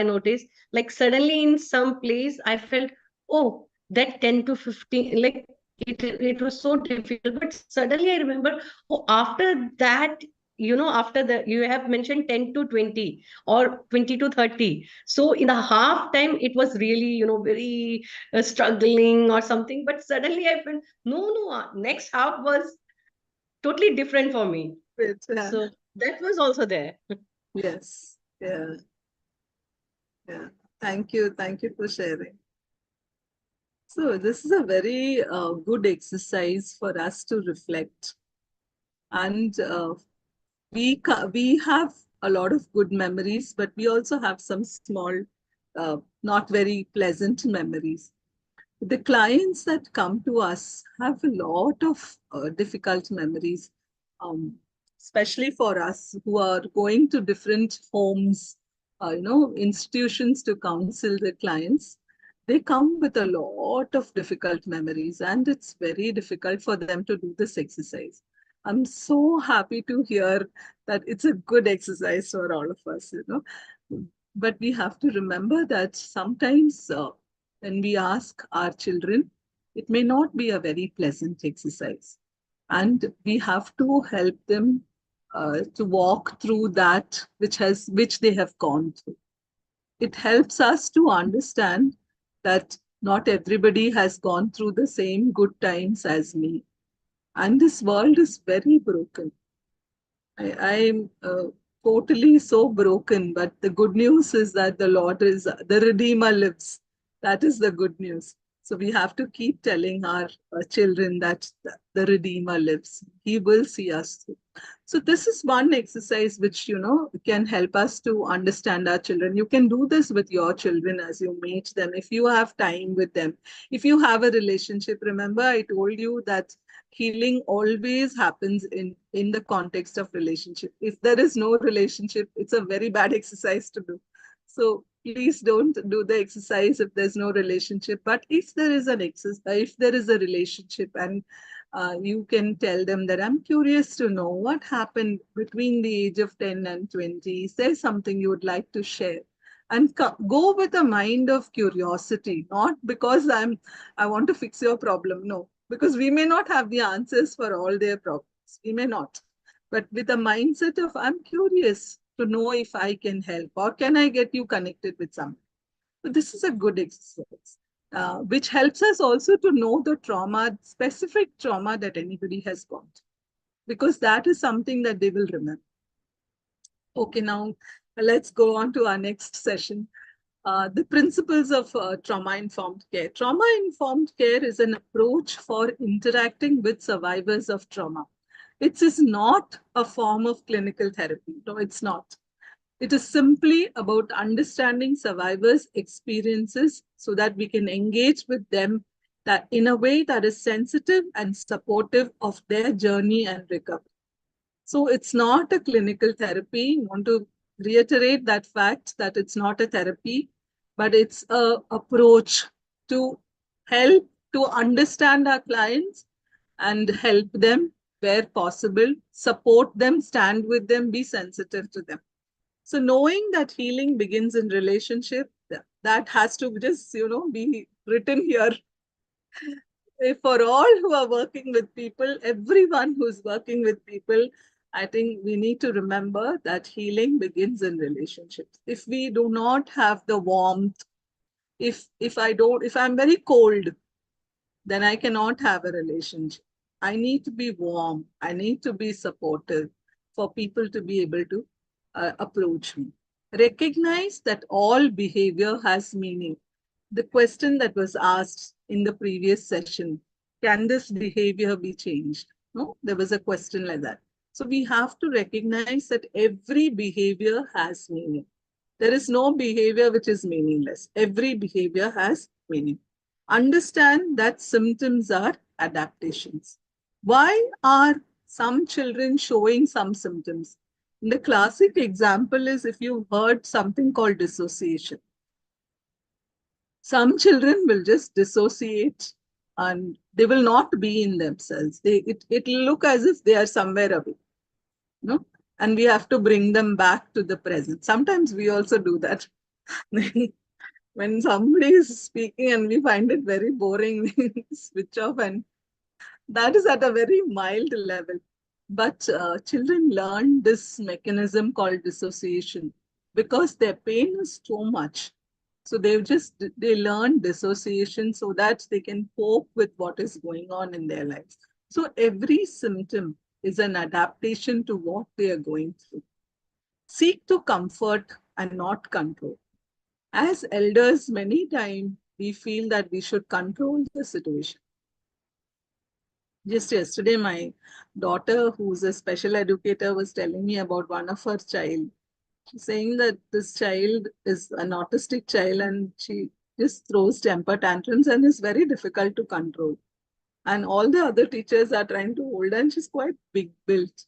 noticed like suddenly in some place I felt, oh, that 10 to 15, like it was so difficult. But suddenly I remember, oh, after that, after you have mentioned 10 to 20 or 20 to 30. So in the half time, it was really, very struggling or something. But suddenly I felt, no, next half was totally different for me. Yeah. So that was also there. Yes. Yeah. Yeah. Thank you. Thank you for sharing. So this is a very good exercise for us to reflect. And we have a lot of good memories, but we also have some small, not very pleasant memories. The clients that come to us have a lot of difficult memories, especially for us who are going to different homes, institutions to counsel the clients. They come with a lot of difficult memories, and it's very difficult for them to do this exercise. I'm so happy to hear that it's a good exercise for all of us, But we have to remember that sometimes when we ask our children, it may not be a very pleasant exercise. And we have to help them to walk through that which they have gone through. It helps us to understand that not everybody has gone through the same good times as me. And this world is very broken. I'm totally so broken, but the good news is that the Redeemer lives. That is the good news. So we have to keep telling our children that the Redeemer lives. He will see us through. So this is one exercise which, can help us to understand our children. You can do this with your children as you meet them. If you have time with them, if you have a relationship, remember I told you that healing always happens in the context of relationship. If there is no relationship, it's a very bad exercise to do. So please don't do the exercise if there's no relationship. But if there is if there is a relationship, and you can tell them that I'm curious to know what happened between the age of 10 and 20. Is there something you would like to share? And go with a mind of curiosity, not because I want to fix your problem. No, because we may not have the answers for all their problems. We may not. But with a mindset of, I'm curious to know if I can help, or can I get you connected with someone? So this is a good exercise, which helps us also to know the specific trauma that anybody has gone through, because that is something that they will remember. Okay, now let's go on to our next session. The principles of trauma-informed care. Trauma-informed care is an approach for interacting with survivors of trauma It is not a form of clinical therapy. No, it's not. It is simply about understanding survivors' experiences so that we can engage with them that in a way that is sensitive and supportive of their journey and recovery. So it's not a clinical therapy. I want to reiterate that fact that it's not a therapy, but it's a approach to help to understand our clients and help them where possible, support them, stand with them, be sensitive to them. So knowing that healing begins in relationship, that has to just, be written here. For all who are working with people, everyone who's working with people, I think we need to remember that healing begins in relationships. If we do not have the warmth, if I'm very cold, then I cannot have a relationship. I need to be warm. I need to be supportive for people to be able to approach me. Recognize that all behavior has meaning. The question that was asked in the previous session, can this behavior be changed? No, there was a question like that. So we have to recognize that every behavior has meaning. There is no behavior which is meaningless. Every behavior has meaning. Understand that symptoms are adaptations. Why are some children showing some symptoms? The classic example is if you've heard something called dissociation. Some children will just dissociate and they will not be in themselves. It'll look as if they are somewhere away. No? And we have to bring them back to the present. Sometimes we also do that. When somebody is speaking and we find it very boring, we switch off, and that is at a very mild level. But children learn this mechanism called dissociation because their pain is so much. So they learn dissociation so that they can cope with what is going on in their lives. So every symptom is an adaptation to what they are going through. Seek to comfort and not control. As elders, many times we feel that we should control the situation. Just yesterday, my daughter, who's a special educator, was telling me about one of her child. She's saying that this child is an autistic child and she just throws temper tantrums and is very difficult to control. And all the other teachers are trying to hold her, and she's quite big built.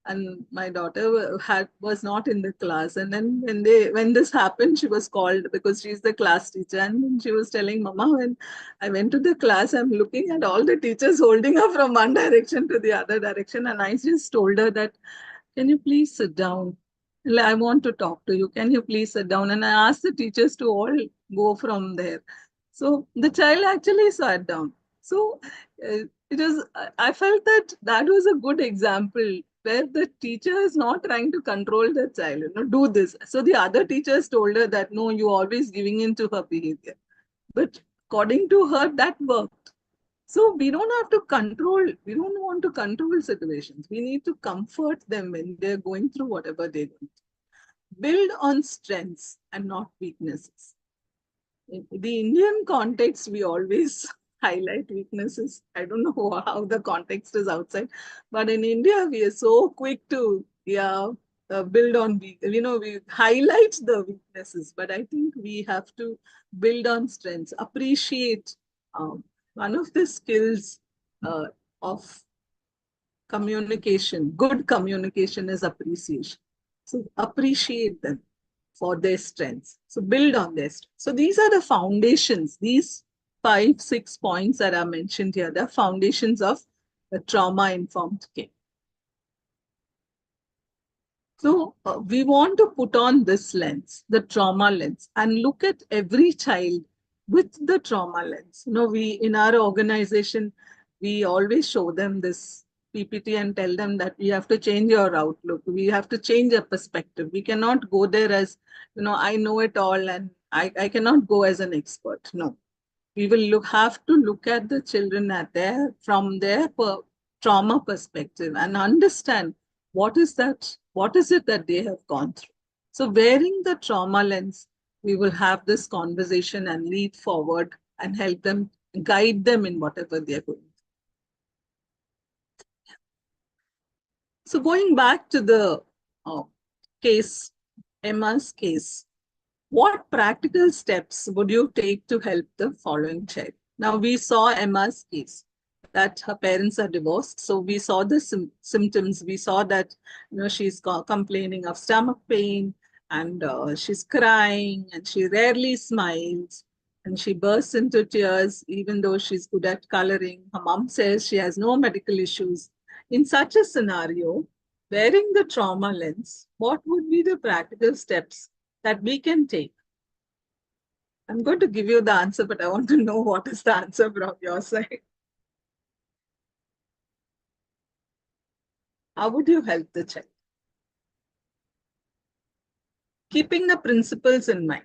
And my daughter was not in the class. And then when this happened, she was called because she's the class teacher. And she was telling, Mama, when I went to the class, I'm looking at all the teachers holding her from one direction to the other direction. And I just told her that, can you please sit down? I want to talk to you. Can you please sit down? And I asked the teachers to all go from there. So the child actually sat down. So I felt that was a good example where the teacher is not trying to control the child, do this. So the other teachers told her that, no, you're always giving in to her behavior. But according to her, that worked. So we don't have to control, we don't want to control situations. We need to comfort them when they're going through whatever they're going through. Build on strengths and not weaknesses. In the Indian context, we always highlight weaknesses. I don't know how the context is outside, but in India, we are so quick to build on, we highlight the weaknesses, but I think we have to build on strengths, appreciate. One of the skills of communication, good communication, is appreciation. So appreciate them for their strengths. So build on their strengths. So these are the foundations. These 5-6 points that are mentioned here, the foundations of the trauma-informed care. So we want to put on this lens, the trauma lens, and look at every child with the trauma lens. We in our organization, we always show them this PPT and tell them that we have to change your outlook. We have to change our perspective. We cannot go there as, I know it all and I cannot go as an expert. No, we will have to look at the children from their trauma perspective and understand what is it that they have gone through. So wearing the trauma lens, we will have this conversation and lead forward and help them, guide them in whatever they're going through. So going back to the case, Emma's case, what practical steps would you take to help the following child? Now we saw Emma's case that her parents are divorced. So we saw the symptoms. We saw that she's complaining of stomach pain and she's crying and she rarely smiles and she bursts into tears even though she's good at coloring. Her mom says she has no medical issues. In such a scenario, wearing the trauma lens, what would be the practical steps that we can take? I'm going to give you the answer, but I want to know what is the answer from your side. How would you help the child? Keeping the principles in mind.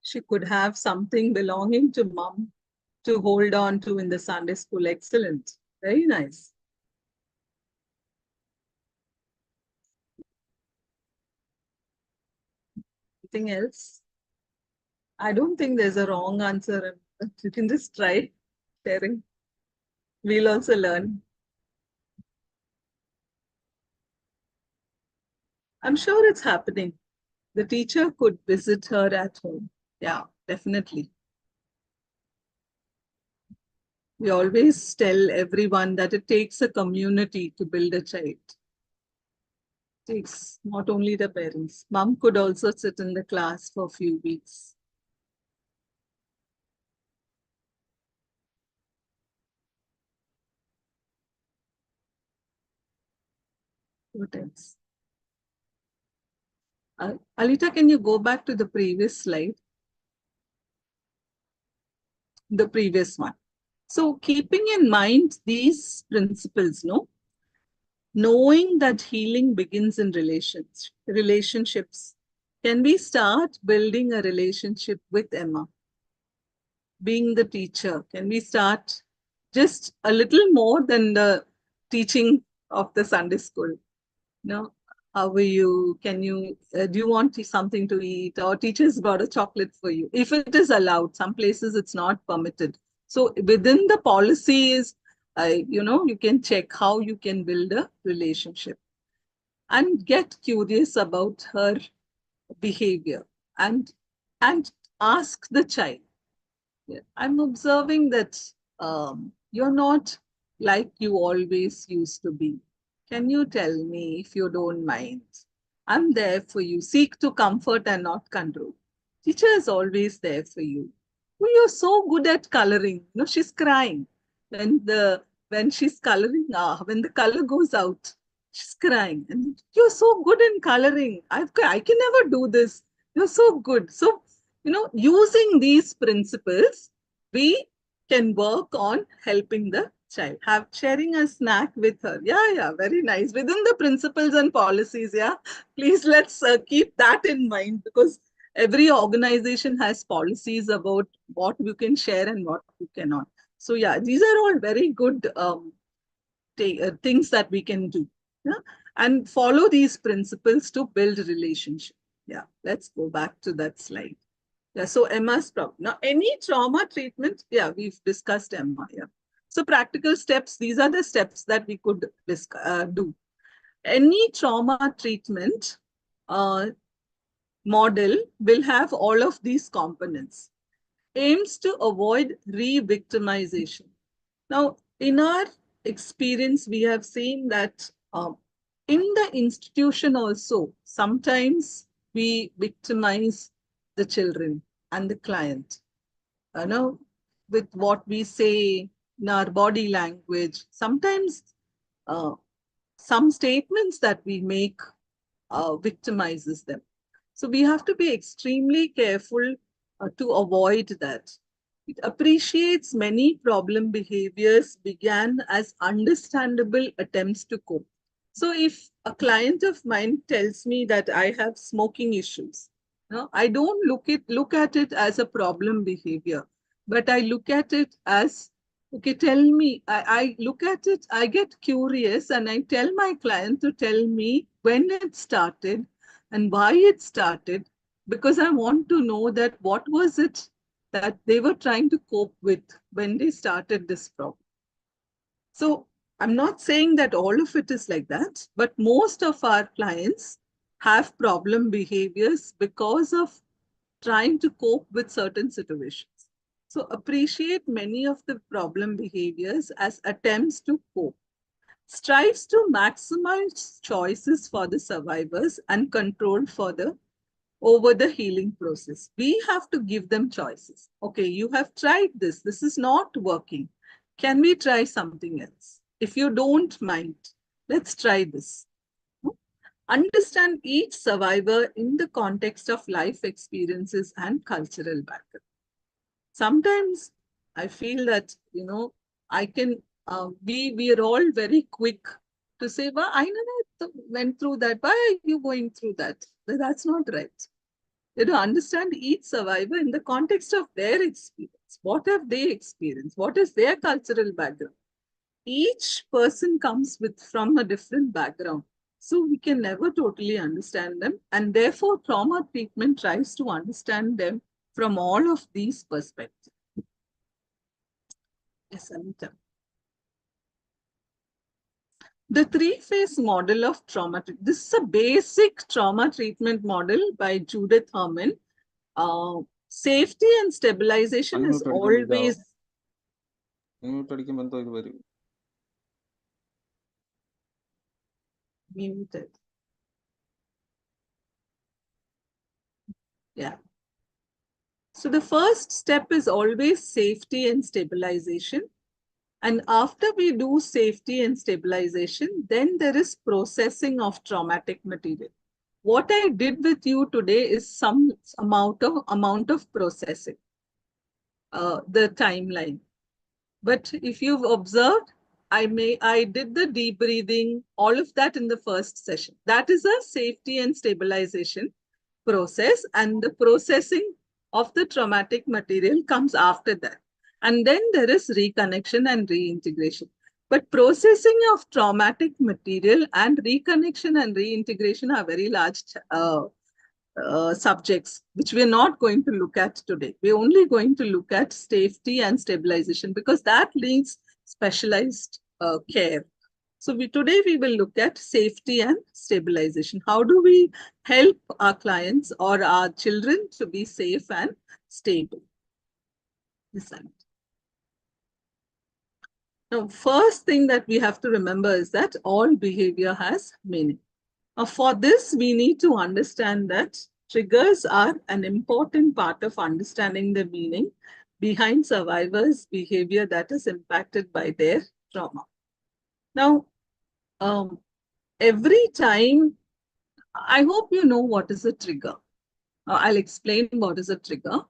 She could have something belonging to mom to hold on to in the Sunday school. Excellent. Very nice. Anything else? I don't think there's a wrong answer. You can just try sharing. We'll also learn. I'm sure it's happening. The teacher could visit her at home. Yeah, definitely. We always tell everyone that it takes a community to build a child. It takes not only the parents. Mom could also sit in the class for a few weeks. What else? Alita, can you go back to the previous slide? The previous one. So keeping in mind these principles, knowing that healing begins in relationships, can we start building a relationship with Emma? Being the teacher, can we start just a little more than the teaching of the Sunday school? How are you? Can you, do you want something to eat? Or teachers brought a chocolate for you. If it is allowed, some places it's not permitted. So within the policies, you can check how you can build a relationship and get curious about her behavior and ask the child. I'm observing that you're not like you always used to be. Can you tell me if you don't mind? I'm there for you. Seek to comfort and not control. Teacher is always there for you. Oh, you're so good at coloring. She's crying. When she's coloring, when the color goes out, she's crying. And you're so good in coloring. I can never do this. You're so good. So, using these principles, we can work on helping the child. Sharing a snack with her. Yeah, very nice. Within the principles and policies, please let's keep that in mind, because every organization has policies about what you can share and what you cannot. So these are all very good things that we can do. And follow these principles to build a relationship. Let's go back to that slide. So Emma's problem. Now, any trauma treatment, we've discussed Emma. So practical steps, these are the steps that we could do. Any trauma treatment model will have all of these components. Aims to avoid re-victimization. Now, in our experience, we have seen that in the institution also, sometimes we victimize the children and the client, with what we say in our body language. Sometimes some statements that we make victimizes them. So we have to be extremely careful to avoid that. It appreciates many problem behaviors began as understandable attempts to cope. So if a client of mine tells me that I have smoking issues, I don't look at it as a problem behavior, but I look at it as Okay, tell me, I look at it, I get curious, and I tell my client to tell me when it started and why it started, because I want to know that what was it that they were trying to cope with when they started this problem. So I'm not saying that all of it is like that, but most of our clients have problem behaviors because of trying to cope with certain situations. So appreciate many of the problem behaviors as attempts to cope. Strives to maximize choices for the survivors and control for the over the healing process. We have to give them choices. Okay, you have tried this. This is not working. Can we try something else? If you don't mind, let's try this. Understand each survivor in the context of life experiences and cultural background. Sometimes I feel that, I can, we are all very quick to say, well, I never went through that. Why are you going through that? That's not right. Understand each survivor in the context of their experience. What have they experienced? What is their cultural background? Each person comes from a different background. So we can never totally understand them. And therefore, trauma treatment tries to understand them from all of these perspectives. Yes, Anita. The three-phase model of trauma. This is a basic trauma treatment model by Judith Herman. Safety and stabilization is always muted. Yeah. So the first step is always safety and stabilization. And after we do safety and stabilization, then there is processing of traumatic material. What I did with you today is some amount of processing, the timeline. But if you've observed, I did the deep breathing, all of that in the first session. That is a safety and stabilization process, and the processing of the traumatic material comes after that. And then there is reconnection and reintegration. But processing of traumatic material and reconnection and reintegration are very large subjects, which we're not going to look at today. We're only going to look at safety and stabilization because that needs specialized care. So today we will look at safety and stabilization. How do we help our clients or our children to be safe and stable? Now, first thing that we have to remember is that all behavior has meaning. Now, for this, we need to understand that triggers are an important part of understanding the meaning behind survivors' behavior that is impacted by their trauma. Now, every time, I hope you know what is a trigger. I'll explain what is a trigger.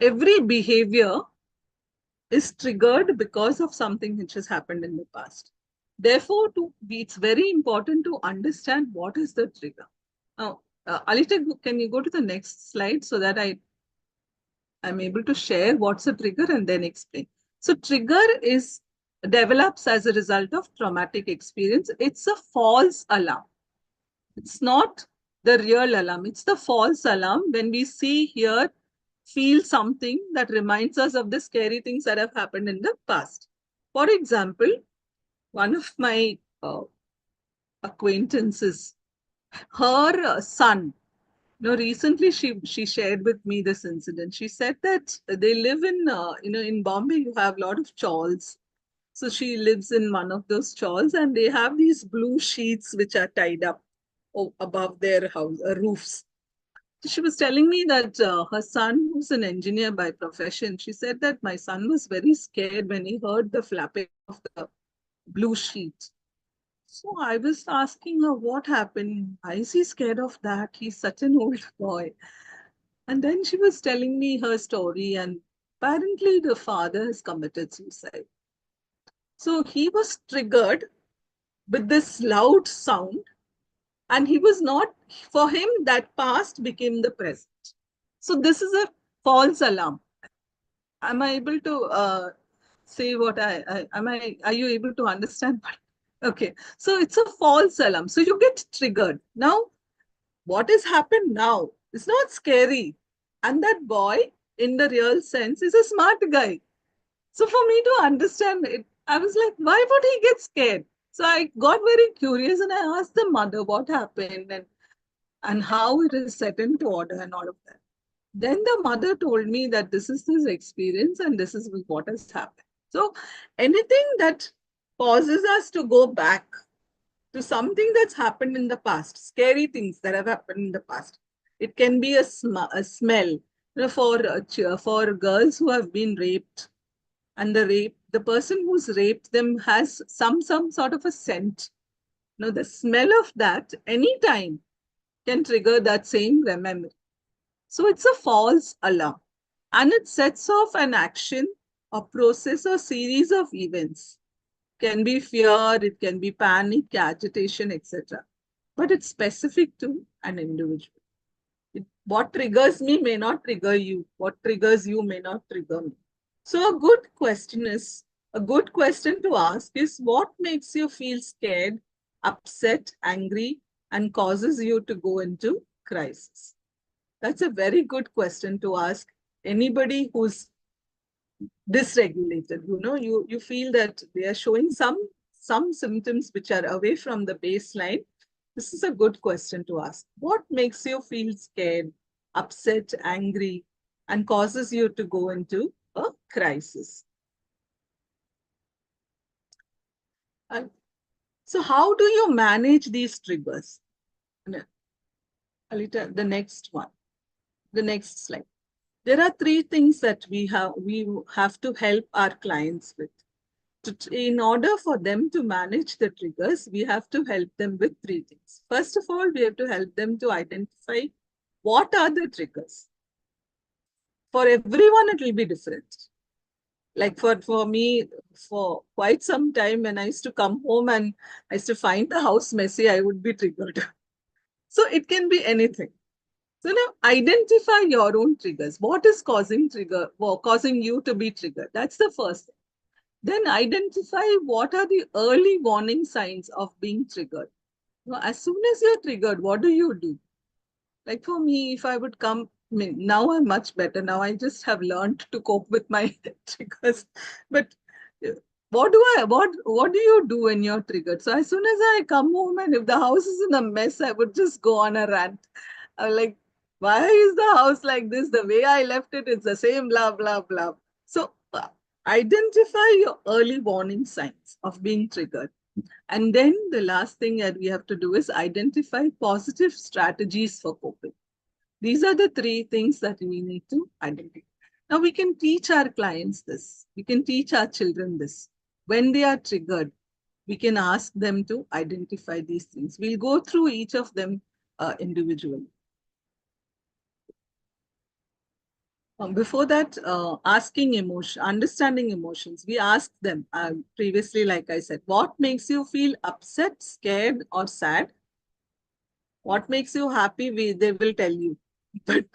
Every behavior is triggered because of something which has happened in the past. Therefore, it's very important to understand what is the trigger. Now, Alita, can you go to the next slide so that I'm able to share what's a trigger and then explain. So trigger develops as a result of traumatic experience. It's a false alarm. It's not the real alarm. It's the false alarm when we see, hear, feel something that reminds us of the scary things that have happened in the past. For example, one of my acquaintances, her son, recently she shared with me this incident. She said that they live in, in Bombay, you have a lot of chawls. So she lives in one of those chawls and they have these blue sheets which are tied up above their house roofs. She was telling me that her son, who's an engineer by profession, she said that my son was very scared when he heard the flapping of the blue sheet. So I was asking her what happened. Why is he scared of that? He's such an old boy. And then she was telling me her story, and apparently the father has committed suicide. So he was triggered with this loud sound, and he was not, for him, that past became the present. So this is a false alarm. Am I able to see what are you able to understand? Okay, so it's a false alarm. So you get triggered. Now, what has happened now is not scary. And that boy, in the real sense, is a smart guy. So for me to understand it, I was like, why would he get scared? So I got very curious and I asked the mother what happened and how it is set into order and all of that. Then the mother told me that this is his experience and this is what has happened. So anything that causes us to go back to something that's happened in the past, scary things that have happened in the past. It can be a smell, for girls who have been raped, and the person who's raped them has some sort of a scent. The smell of that anytime can trigger that same memory. So it's a false alarm, and it sets off an action, a process, or series of events. Can be fear, it can be panic, agitation, etc. But it's specific to an individual. What triggers me may not trigger you. What triggers you may not trigger me. So a good question to ask is, what makes you feel scared, upset, angry, and causes you to go into crisis? That's a very good question to ask anybody who's dysregulated. You feel that they are showing some symptoms which are away from the baseline. This is a good question to ask. What makes you feel scared, upset, angry, and causes you to go into a crisis? So how do you manage these triggers? Alita, the next slide. There are 3 things that we have to help our clients with. In order for them to manage the triggers, we have to help them with 3 things. First of all, we have to help them to identify what are the triggers. For everyone, it will be different. Like for me, for quite some time, when I used to come home and I used to find the house messy, I would be triggered. So it can be anything. So now identify your own triggers. What is causing you to be triggered? That's the first thing. Then identify what are the early warning signs of being triggered. Now, as soon as you're triggered, what do you do? Like for me, if I would come, now I'm much better. Now I just have learned to cope with my triggers. But what do you do when you're triggered? So as soon as I come home and if the house is in a mess, I would just go on a rant. I'm like, why is the house like this? The way I left it, it's the same, blah, blah, blah. So identify your early warning signs of being triggered. And then the last thing that we have to do is identify positive strategies for coping. These are the 3 things that we need to identify. Now we can teach our clients this. We can teach our children this. When they are triggered, we can ask them to identify these things. We'll go through each of them individually. Before that, understanding emotions, we asked them previously, like I said, what makes you feel upset, scared, or sad? What makes you happy? They will tell you. But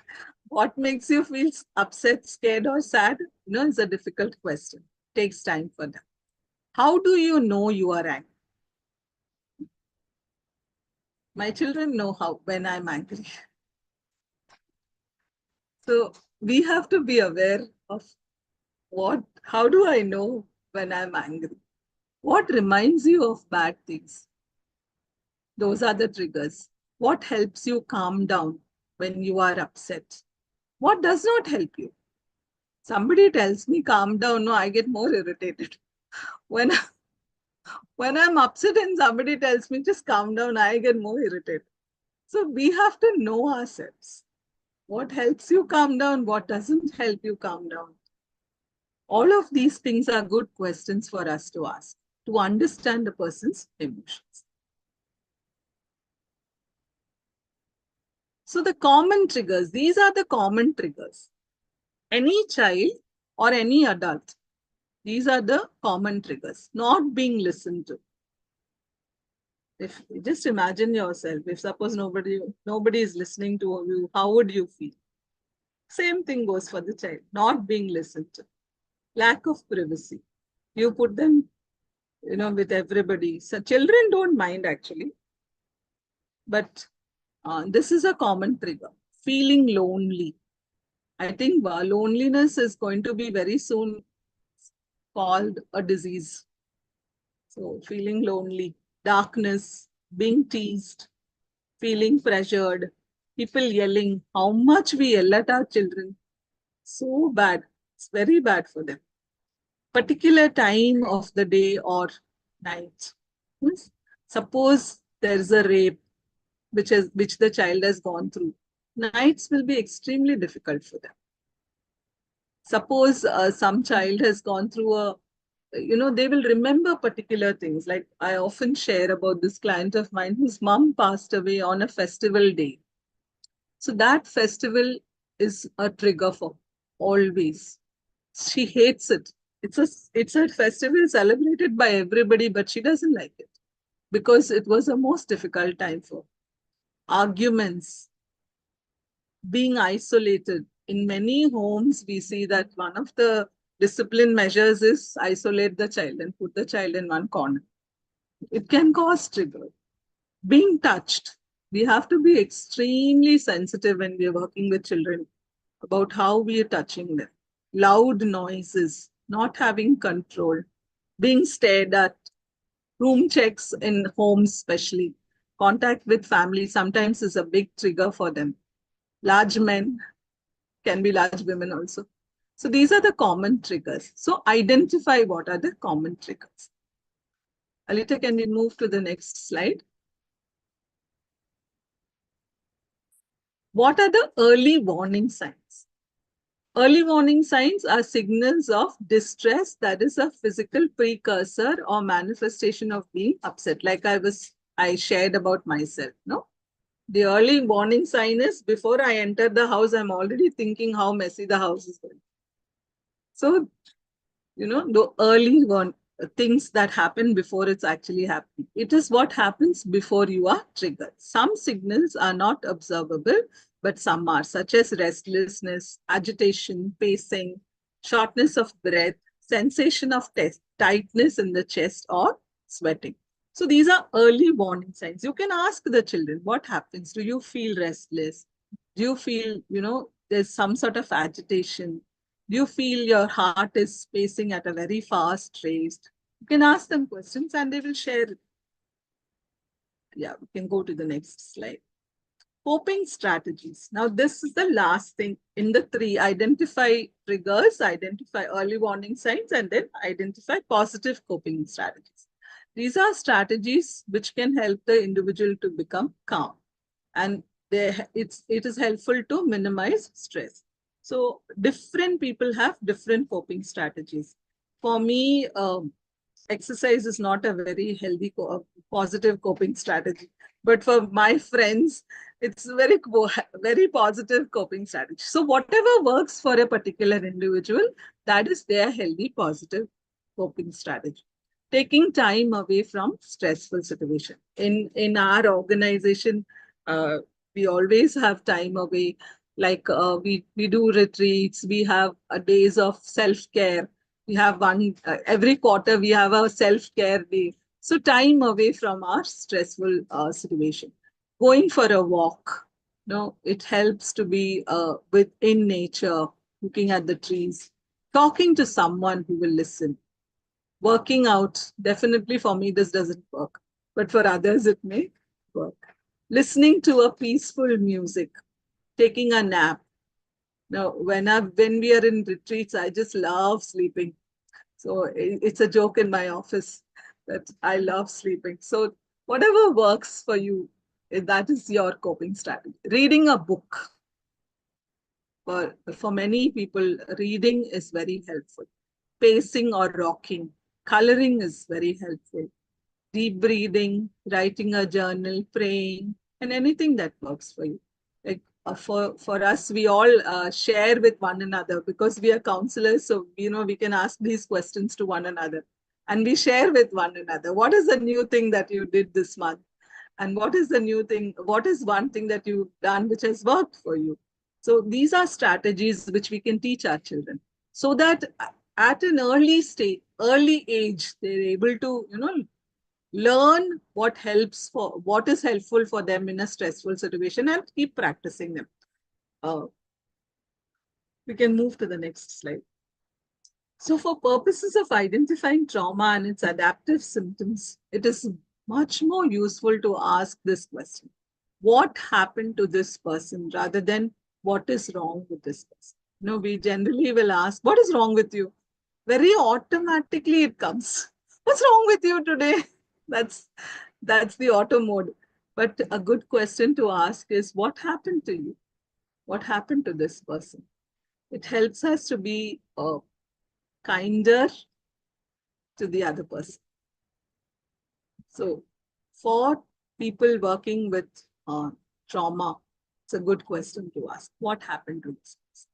what makes you feel upset, scared, or sad? It's a difficult question. It takes time for them. How do you know you are angry? My children know when I'm angry. So we have to be aware of how do I know when I'm angry? What reminds you of bad things? Those are the triggers. What helps you calm down when you are upset? What does not help you? Somebody tells me calm down, no, I get more irritated. When I'm upset and somebody tells me just calm down, I get more irritated. So we have to know ourselves. What helps you calm down? What doesn't help you calm down? All of these things are good questions for us to ask to understand the person's emotions. So the common triggers, these are the common triggers. Any child or any adult, these are the common triggers. Not being listened to. If just imagine yourself, if suppose nobody is listening to you, how would you feel? Same thing goes for the child. Not being listened to. Lack of privacy. You put them, with everybody. So children don't mind actually, but this is a common trigger. Feeling lonely. I think loneliness is going to be very soon called a disease. So feeling lonely, darkness, being teased, feeling pressured, people yelling, how much we yell at our children. So bad. It's very bad for them. Particular time of the day or night. Yes. Suppose there's a rape which the child has gone through. Nights will be extremely difficult for them. Suppose some child has gone through they will remember particular things. Like I often share about this client of mine whose mom passed away on a festival day. So that festival is a trigger for always. She hates it. It's a festival celebrated by everybody, but she doesn't like it because it was a most difficult time for arguments, being isolated. In many homes, we see that one of the discipline measures is isolate the child and put the child in one corner. It can cause trigger. Being touched. We have to be extremely sensitive when we are working with children about how we are touching them. Loud noises, not having control, being stared at, room checks in homes especially, contact with family sometimes is a big trigger for them. Large men, can be large women also. So these are the common triggers. So identify what are the common triggers. Alita, can we move to the next slide? What are the early warning signs? Early warning signs are signals of distress that is a physical precursor or manifestation of being upset. Like I shared about myself, no? The early warning sign is before I enter the house, I'm already thinking how messy the house is going. So, the early things that happen before it's actually happening. It is what happens before you are triggered. Some signals are not observable, but some are, such as restlessness, agitation, pacing, shortness of breath, sensation of tightness in the chest, or sweating. So these are early warning signs. You can ask the children, what happens? Do you feel restless? Do you feel, there's some sort of agitation? Do you feel your heart is pacing at a very fast rate? You can ask them questions and they will share it. Yeah, we can go to the next slide. Coping strategies. Now, this is the last thing in the three. Identify triggers, identify early warning signs, and then identify positive coping strategies. These are strategies which can help the individual to become calm. And it is helpful to minimize stress. So different people have different coping strategies. For me, exercise is not a very healthy, positive coping strategy. But for my friends, it's very positive coping strategy. So whatever works for a particular individual, that is their healthy, positive coping strategy. Taking time away from stressful situation. In our organization, we always have time away. Like we do retreats, we have days of self-care. We have every quarter we have a self-care day. So time away from our stressful situation. Going for a walk, it helps to be within nature, looking at the trees, talking to someone who will listen. Working out, definitely for me, this doesn't work, but for others, it may work. Listening to a peaceful music, taking a nap. Now, when we are in retreats, I just love sleeping. So it's a joke in my office that I love sleeping. So whatever works for you, that is your coping strategy. Reading a book. For many people, reading is very helpful. Pacing or rocking. Coloring is very helpful. Deep breathing, writing a journal, praying, and anything that works for you. Like for us, we all share with one another because we are counselors. So, we can ask these questions to one another and we share with one another. What is the new thing that you did this month? And what is the new thing? What is one thing that you've done which has worked for you? So these are strategies which we can teach our children so that at an early stage, early age, they're able to, learn what is helpful for them in a stressful situation and keep practicing them. We can move to the next slide. So for purposes of identifying trauma and its adaptive symptoms, it is much more useful to ask this question. What happened to this person rather than what is wrong with this person? We generally will ask, what is wrong with you? Very automatically it comes. What's wrong with you today? That's the auto mode. But a good question to ask is, what happened to you? What happened to this person? It helps us to be kinder to the other person. So for people working with trauma, it's a good question to ask. What happened to this person?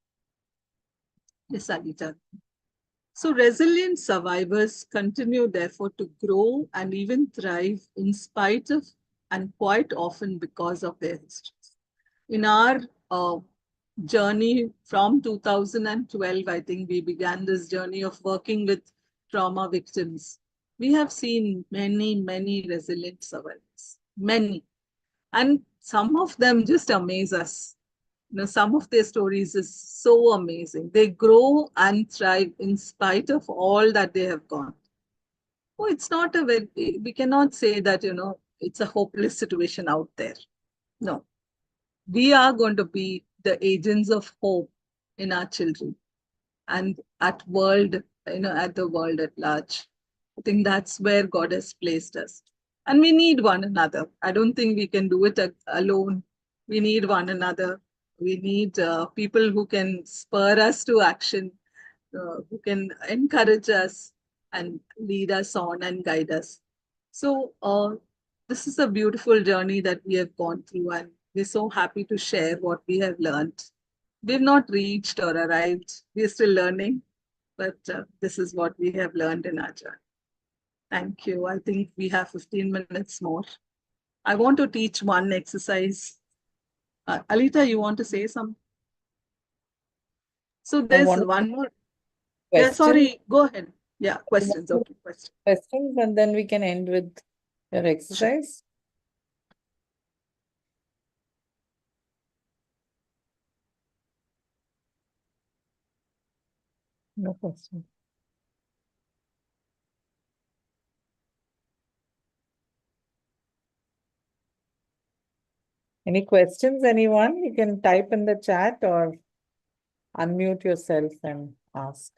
Yes, Anita. So resilient survivors continue, therefore, to grow and even thrive in spite of and quite often because of their histories. In our journey from 2012, I think we began this journey of working with trauma victims. We have seen many, many resilient survivors, many. And some of them just amaze us. Some of their stories is so amazing. They grow and thrive in spite of all that they have gone. Oh, it's not we cannot say that, it's a hopeless situation out there. No. We are going to be the agents of hope in our children and at the world at large. I think that's where God has placed us. And we need one another. I don't think we can do it alone. We need one another. We need people who can spur us to action, who can encourage us and lead us on and guide us. So this is a beautiful journey that we have gone through, and we're so happy to share what we have learned. We've not reached or arrived. We're still learning, but this is what we have learned in our journey. Thank you. I think we have 15 minutes more. I want to teach one exercise. Alita, you want to say something? So there's one more. Yeah, sorry, go ahead. Yeah, questions. Okay, questions. Questions, and then we can end with your exercise. No question. Any questions, anyone? You can type in the chat or unmute yourself and ask.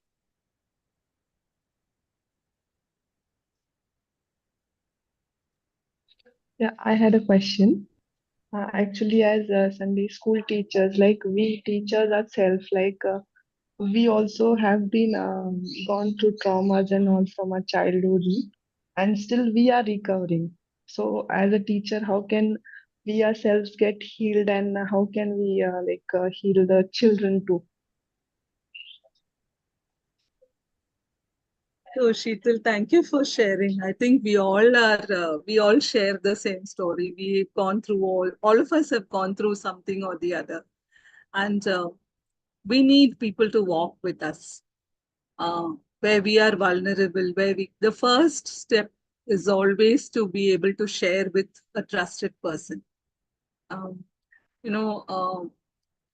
Yeah, I had a question. Actually, as Sunday school teachers, like we teachers ourselves, we also have been gone through traumas and all from our childhood, and still we are recovering. So, as a teacher, how can we ourselves get healed, and how can we heal the children too? So Sheetal, thank you for sharing. I think we all share the same story. We've gone through all of us have gone through something or the other. And we need people to walk with us where we are vulnerable, the first step is always to be able to share with a trusted person.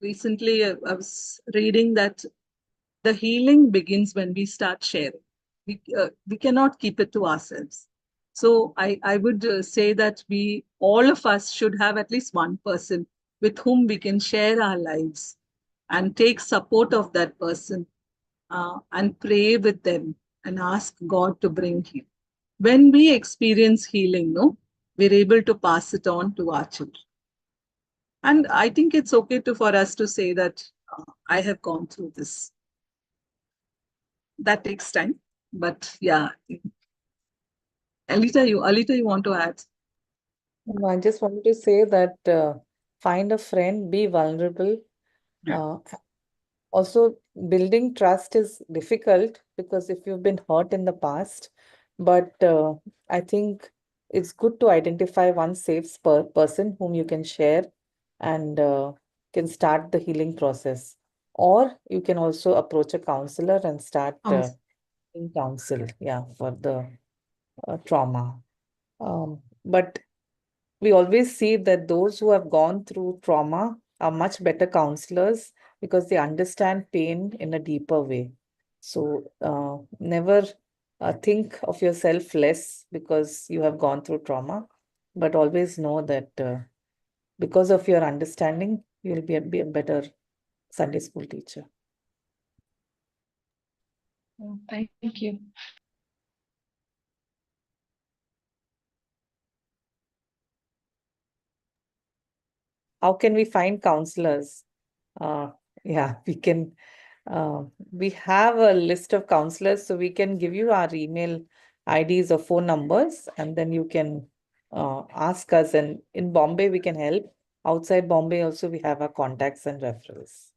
Recently I was reading that the healing begins when we start sharing. We cannot keep it to ourselves. So I would say that all of us should have at least one person with whom we can share our lives and take support of that person and pray with them and ask God to bring healing. When we experience healing, we're able to pass it on to our children. And I think it's okay for us to say that I have gone through this. That takes time, but yeah. Alita, you want to add? No, I just wanted to say that find a friend, be vulnerable. Yeah. Also, building trust is difficult because if you've been hurt in the past, but I think it's good to identify one safe person whom you can share and can start the healing process. Or you can also approach a counselor and start in counsel, yeah, for the trauma. But we always see that those who have gone through trauma are much better counselors because they understand pain in a deeper way. So never think of yourself less because you have gone through trauma, but always know that because of your understanding, you'll be a better Sunday school teacher. Thank you. How can we find counselors? Yeah, we have a list of counselors, so we can give you our email IDs or phone numbers, and then you can ask us. And in Bombay, we can help. Outside Bombay, also, we have our contacts and referrals.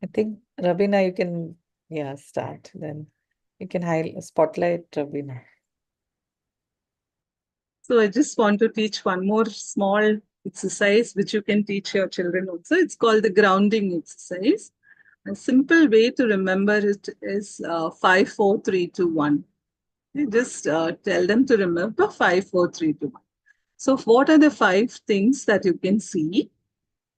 I think, Rabina, you can, yeah, start. Then you can spotlight Rabina. So I just want to teach one more small exercise which you can teach your children also. It's called the grounding exercise. A simple way to remember it is 5, 4, 3, 2, 1. You just tell them to remember 5, 4, 3, 2, 1. So what are the 5 things that you can see?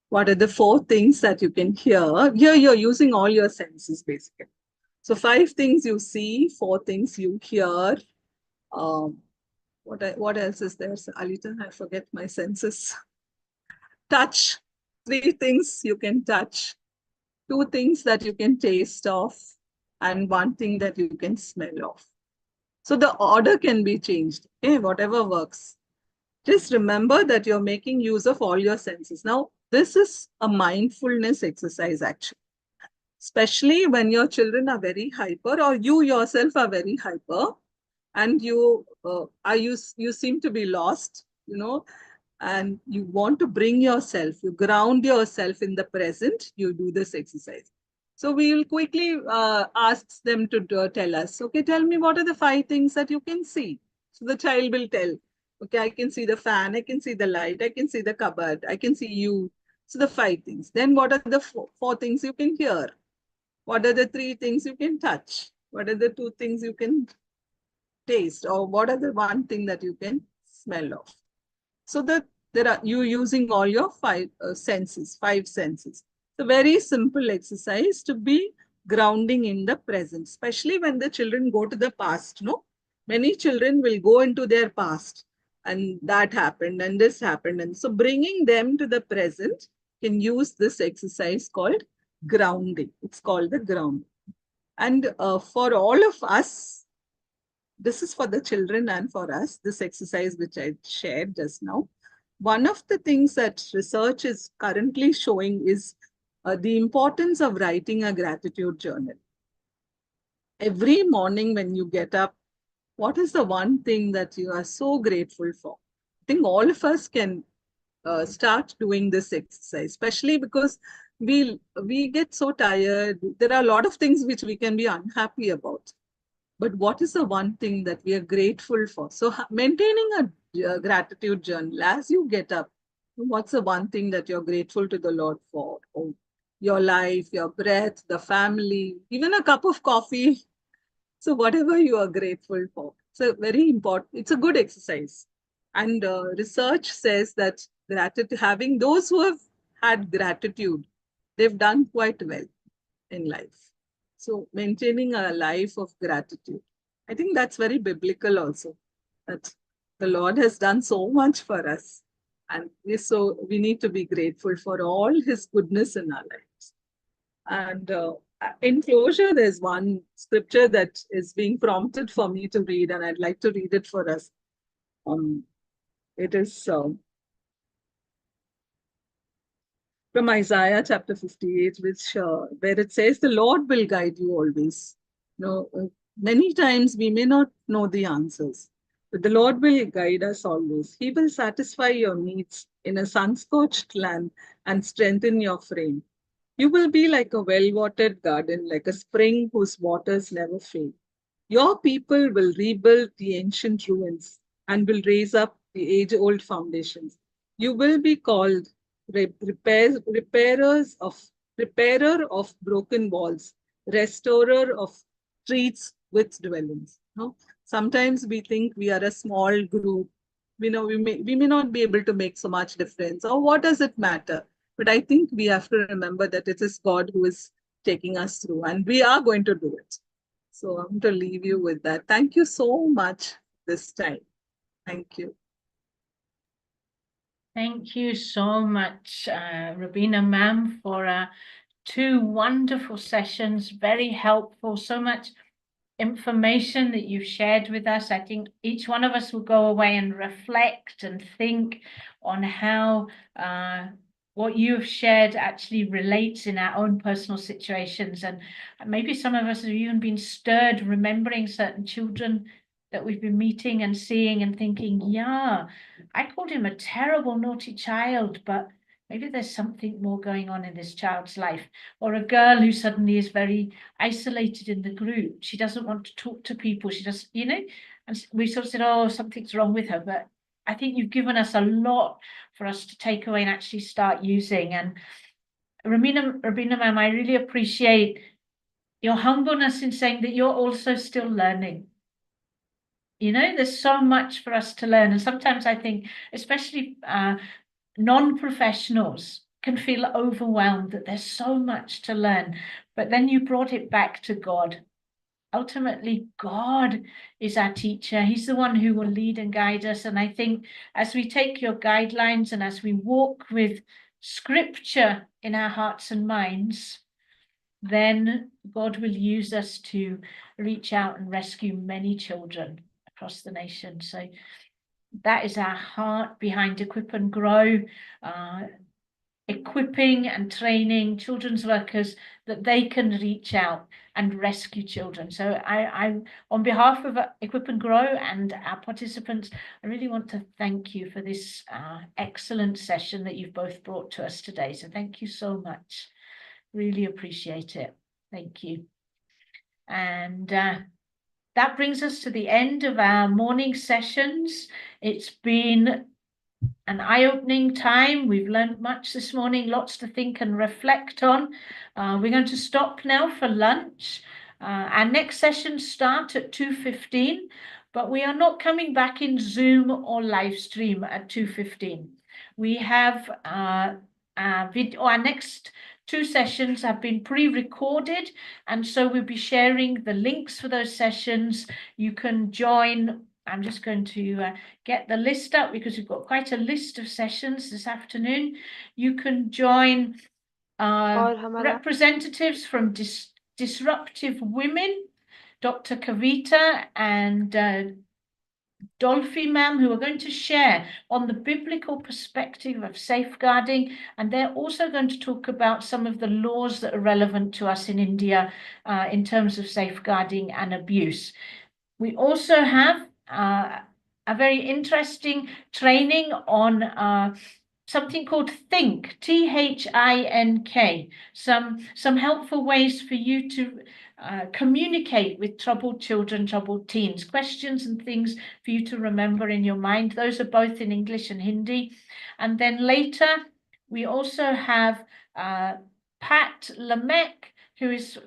What are the 4 things that you can hear? Here you're using all your senses basically. So 5 things you see, 4 things you hear. What else is there, Alita? I forget my senses. Touch. 3 things you can touch. 2 things that you can taste of, and 1 thing that you can smell of. So the order can be changed, okay? Whatever works. Just remember that you're making use of all your senses. Now, this is a mindfulness exercise actually, especially when your children are very hyper or you yourself are very hyper and you seem to be lost, and you want to bring yourself, you ground yourself in the present, you do this exercise. So we will quickly ask them to tell us, okay, tell me what are the 5 things that you can see. So the child will tell, okay, I can see the fan, I can see the light, I can see the cupboard, I can see you. So the 5 things. Then what are the 4 things you can hear? What are the 3 things you can touch? What are the 2 things you can taste? Or what are the 1 thing that you can smell of? So that you using all your 5 senses, 5 senses. It's a very simple exercise to be grounding in the present, especially when the children go to the past. No, many children will go into their past, and that happened, and this happened, and so bringing them to the present can use this exercise called grounding. It's called the grounding, and for all of us. This is for the children and for us, this exercise which I shared just now. One of the things that research is currently showing is the importance of writing a gratitude journal. Every morning when you get up, what is the 1 thing that you are so grateful for? I think all of us can start doing this exercise, especially because we get so tired. There are a lot of things which we can be unhappy about. But what is the 1 thing that we are grateful for? So maintaining a gratitude journal as you get up, what's the 1 thing that you're grateful to the Lord for? Oh, your life, your breath, the family, even a cup of coffee. So whatever you are grateful for. So very important. It's a good exercise. And research says that having those who have had gratitude, they've done quite well in life. So maintaining a life of gratitude. I think that's very biblical also, that the Lord has done so much for us. And we need to be grateful for all his goodness in our lives. And in closure, there's one scripture that is being prompted for me to read, and I'd like to read it for us. It is from Isaiah chapter 58, where it says, the Lord will guide you always. Many times we may not know the answers, But the Lord will guide us always. He will satisfy your needs in a sun-scorched land and strengthen your frame. You will be like a well-watered garden, like a spring whose waters never fail. Your people will rebuild the ancient ruins and will raise up the age-old foundations. You will be called repairer of broken walls, restorer of streets with dwellings. No? Sometimes we think we are a small group. We may not be able to make so much difference. Or what does it matter? But I think we have to remember that it is God who is taking us through, and we are going to do it. So I'm going to leave you with that. Thank you so much this time. Thank you. Thank you so much, Rabina ma'am, for 2 wonderful sessions, very helpful, so much information that you've shared with us. I think each one of us will go away and reflect and think on how what you've shared actually relates in our own personal situations. And maybe some of us have even been stirred remembering certain children that we've been meeting and seeing and thinking, yeah, I called him a terrible, naughty child, but maybe there's something more going on in this child's life. Or a girl who suddenly is very isolated in the group. She doesn't want to talk to people. She does, and we sort of said, oh, something's wrong with her. But I think you've given us a lot for us to take away and actually start using. And Rabina ma'am, I really appreciate your humbleness in saying that you're also still learning. There's so much for us to learn. And sometimes I think, especially non-professionals can feel overwhelmed that there's so much to learn. But then you brought it back to God. Ultimately, God is our teacher. He's the one who will lead and guide us. And I think as we take your guidelines and as we walk with scripture in our hearts and minds, then God will use us to reach out and rescue many children across the nation. So that is our heart behind Equip and Grow, equipping and training children's workers that they can reach out and rescue children. So I on behalf of Equip and Grow and our participants, I really want to thank you for this excellent session that you've both brought to us today. So thank you so much. Really appreciate it. Thank you. And that brings us to the end of our morning sessions. It's been an eye-opening time. We've learned much this morning, lots to think and reflect on. We're going to stop now for lunch. Our next sessions start at 2:15, but we are not coming back in Zoom or live stream at 2:15. We have our next 2 sessions have been pre-recorded, and so we'll be sharing the links for those sessions. You can join. I'm just going to get the list up because we've got quite a list of sessions this afternoon. You can join representatives from Disruptive Women, Dr. Kavita and Dolphy ma'am, who are going to share on the biblical perspective of safeguarding, and they're also going to talk about some of the laws that are relevant to us in India in terms of safeguarding and abuse. We also have a very interesting training on something called Think, T-H-I-N-K, some helpful ways for you to communicate with troubled children, troubled teens, questions and things for you to remember in your mind. Those are both in English and Hindi. And then later, we also have Pat Lamech, who is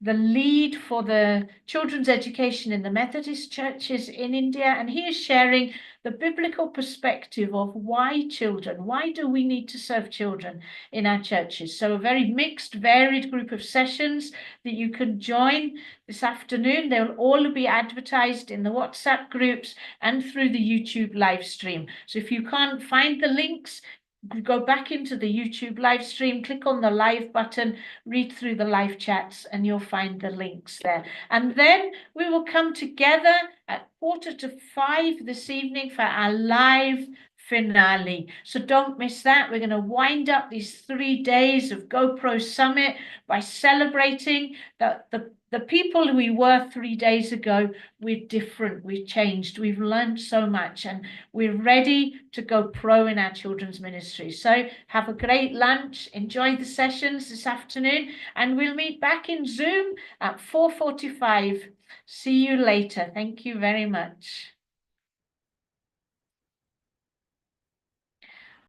the lead for the children's education in the Methodist churches in India, and he is sharing the biblical perspective of why do we need to serve children in our churches. So a very mixed, varied group of sessions that you can join this afternoon. They'll all be advertised in the WhatsApp groups and through the YouTube live stream. So if you can't find the links, go back into the YouTube live stream, click on the live button, read through the live chats, and you'll find the links there. And then we will come together at 4:45 this evening for our live finale. So don't miss that. We're going to wind up these 3 days of GoPro Summit by celebrating that the people we were 3 days ago. We're different, we've changed, we've learned so much, and we're ready to go pro in our children's ministry. So have a great lunch, enjoy the sessions this afternoon, and we'll meet back in Zoom at 4:45. See you later. Thank you very much.